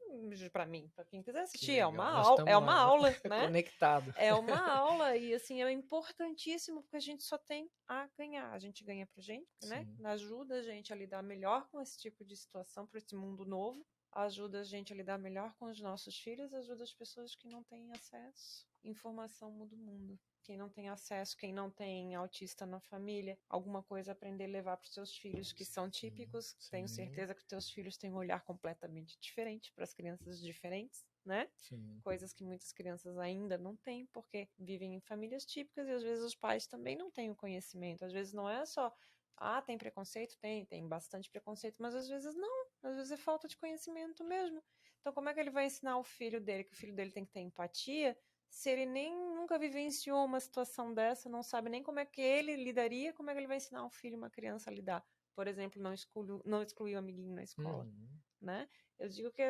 para quem quiser assistir, é uma aula, né? Conectado. É uma aula e assim é importantíssimo porque a gente só tem a ganhar. A gente ganha pra gente, né? Ajuda a gente a lidar melhor com esse tipo de situação, para esse mundo novo. Ajuda a gente a lidar melhor com os nossos filhos, ajuda as pessoas que não têm acesso. Informação muda o mundo. Quem não tem acesso, quem não tem autista na família, alguma coisa aprender a levar para os seus filhos que são típicos. Tenho certeza que os teus filhos têm um olhar completamente diferente para as crianças diferentes, né? Sim. Coisas que muitas crianças ainda não têm, porque vivem em famílias típicas e às vezes os pais também não têm o conhecimento. Às vezes não é só, tem preconceito? Tem bastante preconceito, mas às vezes não. Às vezes é falta de conhecimento mesmo. Então como é que ele vai ensinar o filho dele que o filho dele tem que ter empatia se ele nem nunca vivenciou uma situação dessa, não sabe nem como é que ele lidaria, como é que ele vai ensinar um filho, uma criança a lidar? Por exemplo, não excluir o amiguinho na escola, né? Eu digo que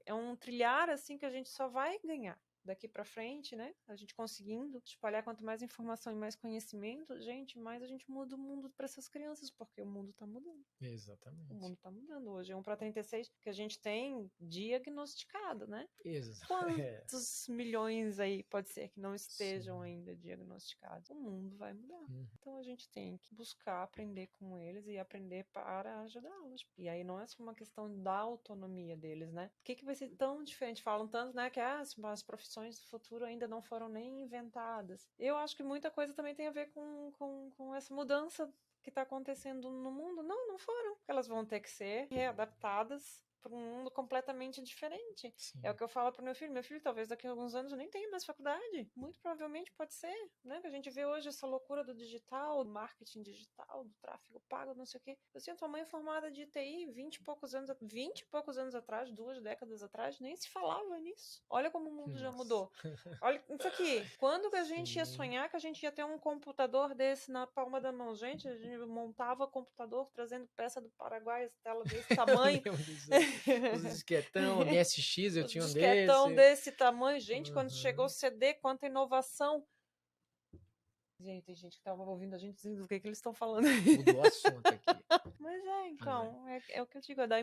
é um trilhar assim que a gente só vai ganhar daqui para frente, né? A gente conseguindo espalhar quanto mais informação e mais conhecimento, gente, mais a gente muda o mundo para essas crianças, porque o mundo tá mudando. Exatamente. O mundo tá mudando. Hoje é 1 para 36 que a gente tem diagnosticado, né? Quantos milhões aí pode ser que não estejam ainda diagnosticados? O mundo vai mudar. Então a gente tem que buscar aprender com eles e aprender para ajudá-los. E aí não é só uma questão da autonomia deles, né? O que vai ser tão diferente? Falam tanto, né, que as profissões do futuro ainda não foram nem inventadas. Eu acho que muita coisa também tem a ver com essa mudança que está acontecendo no mundo. Não foram. Elas vão ter que ser readaptadas para um mundo completamente diferente. É o que eu falo pro meu filho. Meu filho, talvez daqui a alguns anos eu nem tenha mais faculdade. Muito provavelmente pode ser, né? Que a gente vê hoje essa loucura do digital, do marketing digital, do tráfego pago, não sei o quê. Eu sinto a mãe formada de TI 20 e poucos anos atrás, 2 décadas atrás, nem se falava nisso. Olha como o mundo já mudou. Olha isso aqui. Quando que a gente ia sonhar que a gente ia ter um computador desse na palma da mão? Gente, a gente montava computador trazendo peça do Paraguai, tela desse tamanho. Os disquetão, MSX, eu tinha um disquetão desse tamanho. Gente, quando chegou o CD, quanta inovação. Gente, tem gente que tava ouvindo a gente dizendo o que eles estão falando. Mudou o assunto aqui. Mas então, é o que eu digo, é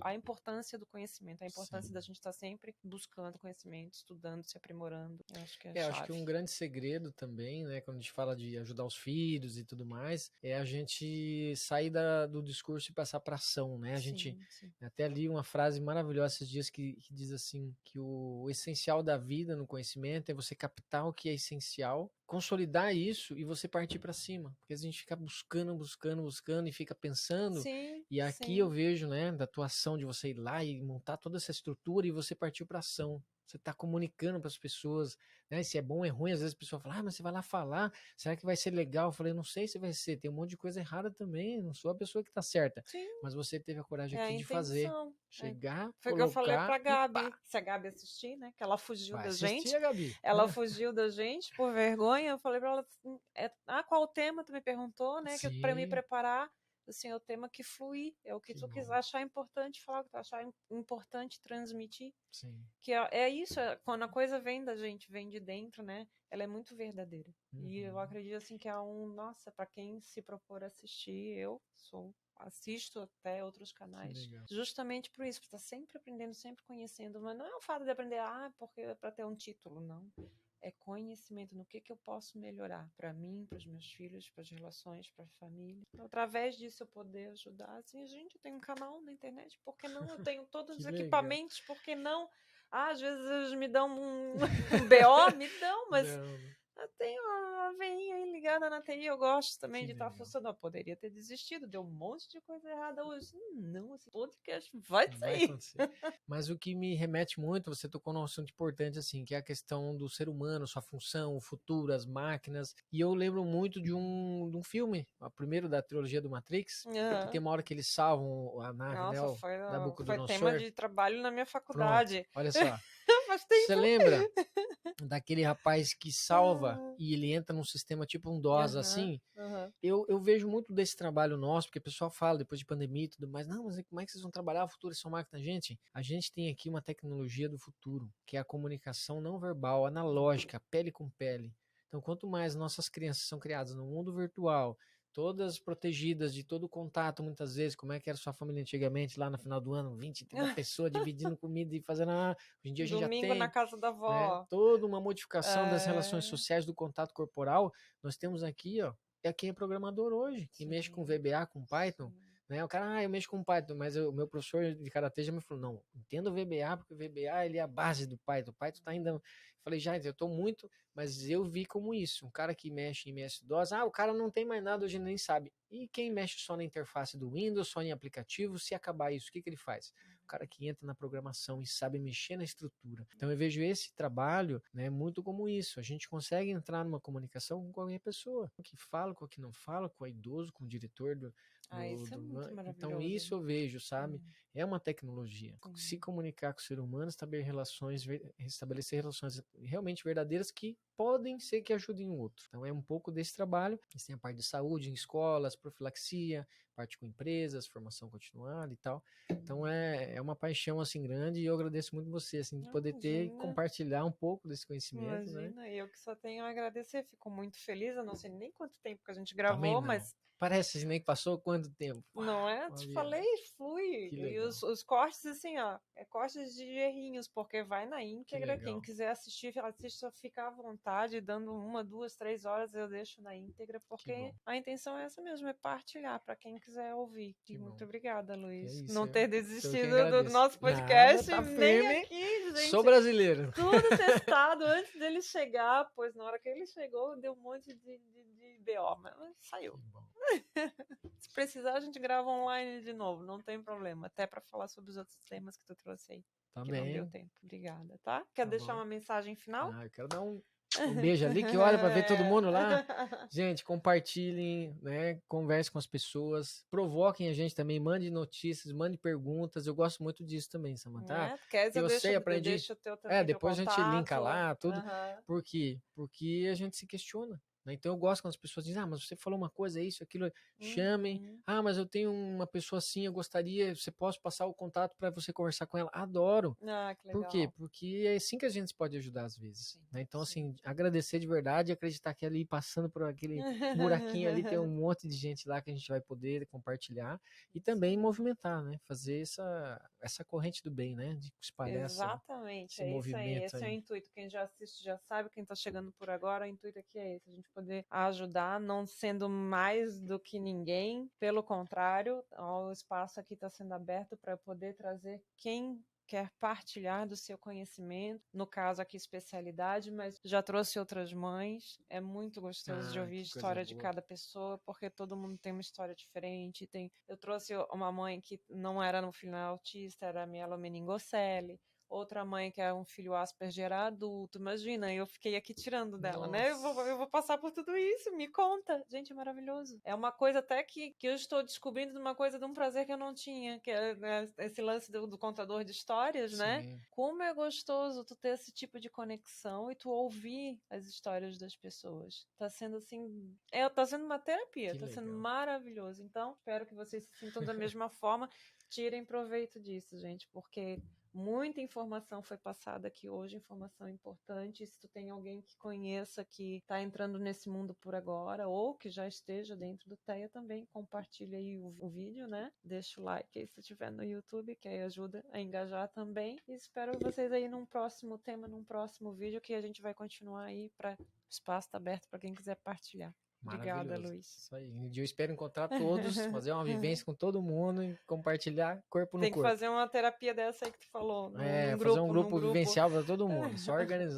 a importância do conhecimento, a importância da gente estar sempre buscando conhecimento, estudando, se aprimorando. Eu acho que acho que um grande segredo também, né, quando a gente fala de ajudar os filhos e tudo mais, é a gente sair do discurso e passar para ação, né? A gente até li uma frase maravilhosa esses dias que diz assim, que o essencial da vida no conhecimento é você captar o que é essencial, consolidar isso e você partir para cima, porque a gente fica buscando e fica pensando, e aqui eu vejo, né, da tua ação de você ir lá e montar toda essa estrutura e você partiu para ação. Você está comunicando para as pessoas, né? Se é bom ou é ruim, às vezes a pessoa fala, mas você vai lá falar, será que vai ser legal? Eu falei, não sei se vai ser, tem um monte de coisa errada também, não sou a pessoa que está certa. Mas você teve a coragem aqui de fazer, chegar, foi o que eu falei pra Gabi, se a Gabi assistir, né, que ela fugiu da gente. Gabi. Ela fugiu da gente por vergonha, eu falei pra ela, qual o tema? Tu me perguntou, né, que para me preparar. Assim, é o tema que flui, é o que tu quiser achar importante falar, o que tu achar importante transmitir. Que é isso, quando a coisa vem da gente, vem de dentro, né? Ela é muito verdadeira. E eu acredito assim que nossa, para quem se propor assistir, assisto até outros canais, justamente por isso, para estar sempre aprendendo, sempre conhecendo, mas não é o fato de aprender, porque é para ter um título, não. É conhecimento no que eu posso melhorar para mim, para os meus filhos, para as relações, para a família. Então, através disso eu poder ajudar. Assim, gente, eu tenho um canal na internet, por que não? Eu tenho todos os equipamentos, por que não? Às vezes eles me dão um BO, me dão, mas eu tenho a veinha aí ligada na TI, eu gosto também de estar funcionando. Eu poderia ter desistido, deu um monte de coisa errada hoje. Não, esse podcast vai sair. Mas o que me remete muito, você tocou num assunto importante, assim, que é a questão do ser humano, sua função, o futuro, as máquinas. E eu lembro muito de um filme, o primeiro da trilogia do Matrix, que tem uma hora que eles salvam a nave, Nossa, Nabucodonosor. foi tema de trabalho na minha faculdade. Pronto, olha só. faz tempo. Você lembra daquele rapaz que salva e ele entra num sistema tipo um DOS assim? Eu vejo muito desse trabalho nosso, porque o pessoal fala depois de pandemia e tudo mais, não, mas como é que vocês vão trabalhar o futuro e sua máquina? Gente, a gente tem aqui uma tecnologia do futuro, que é a comunicação não verbal, analógica, pele com pele. Então, quanto mais nossas crianças são criadas no mundo virtual, todas protegidas de todo contato, muitas vezes, como é que era sua família antigamente, lá no final do ano, 20, 30 pessoas dividindo comida e fazendo... Hoje em dia a gente Domingo já tem, na casa da avó. né, toda uma modificação das relações sociais, do contato corporal. Nós temos aqui, ó, quem é programador hoje, e mexe com VBA, com Python, né? O cara, eu mexo com Python, mas o meu professor de Karatê já me falou, não, entenda o VBA, porque o VBA ele é a base do Python. O Python tá ainda... Falei, já, eu tô muito, mas eu vi como isso, um cara que mexe em MS-DOS, o cara não tem mais nada, hoje nem sabe. E quem mexe só na interface do Windows, só em aplicativo, se acabar isso, o que ele faz? O cara que entra na programação e sabe mexer na estrutura. Então eu vejo esse trabalho, né, muito como isso. A gente consegue entrar numa comunicação com qualquer pessoa, com o que fala, com o que não fala, com o idoso, com o diretor isso é muito maravilhoso. Então isso eu vejo, sabe? É uma tecnologia. Se comunicar com o ser humano, estabelecer relações realmente verdadeiras que podem ser que ajudem o outro. Então é um pouco desse trabalho. Eles têm a parte de saúde em escolas, profilaxia, parte com empresas, formação continuada e tal. Então é uma paixão assim grande, e eu agradeço muito você assim de poder compartilhar um pouco desse conhecimento. Imagina, né? Eu que só tenho a agradecer, fico muito feliz. Eu não sei nem quanto tempo que a gente gravou, mas parece nem que passou quanto tempo. Não é? Te falei, flui. E os cortes, assim, ó, cortes de errinhos, porque vai na íntegra. Quem quiser assistir, assista, fica à vontade, dando 1, 2, 3 horas, eu deixo na íntegra, porque a intenção é essa mesmo, é partilhar para quem quiser ouvir. E muito obrigada, Luiz, não ter desistido do nosso podcast. Nada, tá nem firme. aqui, gente. Sou brasileiro. Tudo testado antes dele chegar, pois na hora que ele chegou, deu um monte de BO, mas saiu. Se precisar, a gente grava online de novo, não tem problema. Até para falar sobre os outros temas que tu trouxe aí. Que não deu tempo. Obrigada, tá? Quer deixar uma mensagem final? Eu quero dar um beijo ali, que olha para ver todo mundo lá. Gente, compartilhem, né? Converse com as pessoas, provoquem a gente também, mande notícias, mande perguntas. Eu gosto muito disso também, Samantha. Eu sei, aprendi. Depois a gente linka lá, tudo. Por quê? Porque a gente se questiona. Então eu gosto quando as pessoas dizem, mas você falou uma coisa, isso, aquilo, chamem. Mas eu tenho uma pessoa assim, eu gostaria, você posso passar o contato para você conversar com ela? Adoro. Que legal. Por quê? Porque é assim que a gente pode ajudar às vezes. Né? Então, assim, agradecer de verdade e acreditar que ali, passando por aquele buraquinho ali, tem um monte de gente lá que a gente vai poder compartilhar e também movimentar, né? Fazer essa corrente do bem, né? De espalhar Exatamente, esse movimento. Esse é o intuito. Quem já assiste já sabe, quem está chegando por agora, o intuito aqui é esse, a gente poder ajudar, não sendo mais do que ninguém, pelo contrário, o espaço aqui está sendo aberto para poder trazer quem quer partilhar do seu conhecimento, no caso aqui especialidade, mas já trouxe outras mães, é muito gostoso de ouvir a história de cada pessoa, porque todo mundo tem uma história diferente. Eu trouxe uma mãe que não era um filho autista, era mielomeningocele, outra mãe que é um filho Asperger adulto. Imagina, eu fiquei aqui tirando dela, né? Eu vou passar por tudo isso, me conta. Gente, é maravilhoso. É uma coisa até que eu estou descobrindo de uma coisa, de um prazer que eu não tinha, que é, né, esse lance do contador de histórias, né? Como é gostoso tu ter esse tipo de conexão e tu ouvir as histórias das pessoas. Tá sendo assim, tá sendo uma terapia, tá sendo maravilhoso. Então, espero que vocês se sintam da mesma forma. Tirem proveito disso, gente, porque muita informação foi passada aqui hoje, informação importante. Se tu tem alguém que conheça, que está entrando nesse mundo por agora, ou que já esteja dentro do TEA também, compartilha aí o vídeo, né? Deixa o like aí se estiver no YouTube, que aí ajuda a engajar também. E espero vocês aí num próximo tema, num próximo vídeo, que a gente vai continuar aí, para o espaço tá aberto para quem quiser partilhar. Obrigada, Luiz. Isso aí. Um dia eu espero encontrar todos, fazer uma vivência com todo mundo e compartilhar corpo no corpo. Tem que fazer uma terapia dessa aí que tu falou. Fazer um grupo vivencial para todo mundo. Só organizar.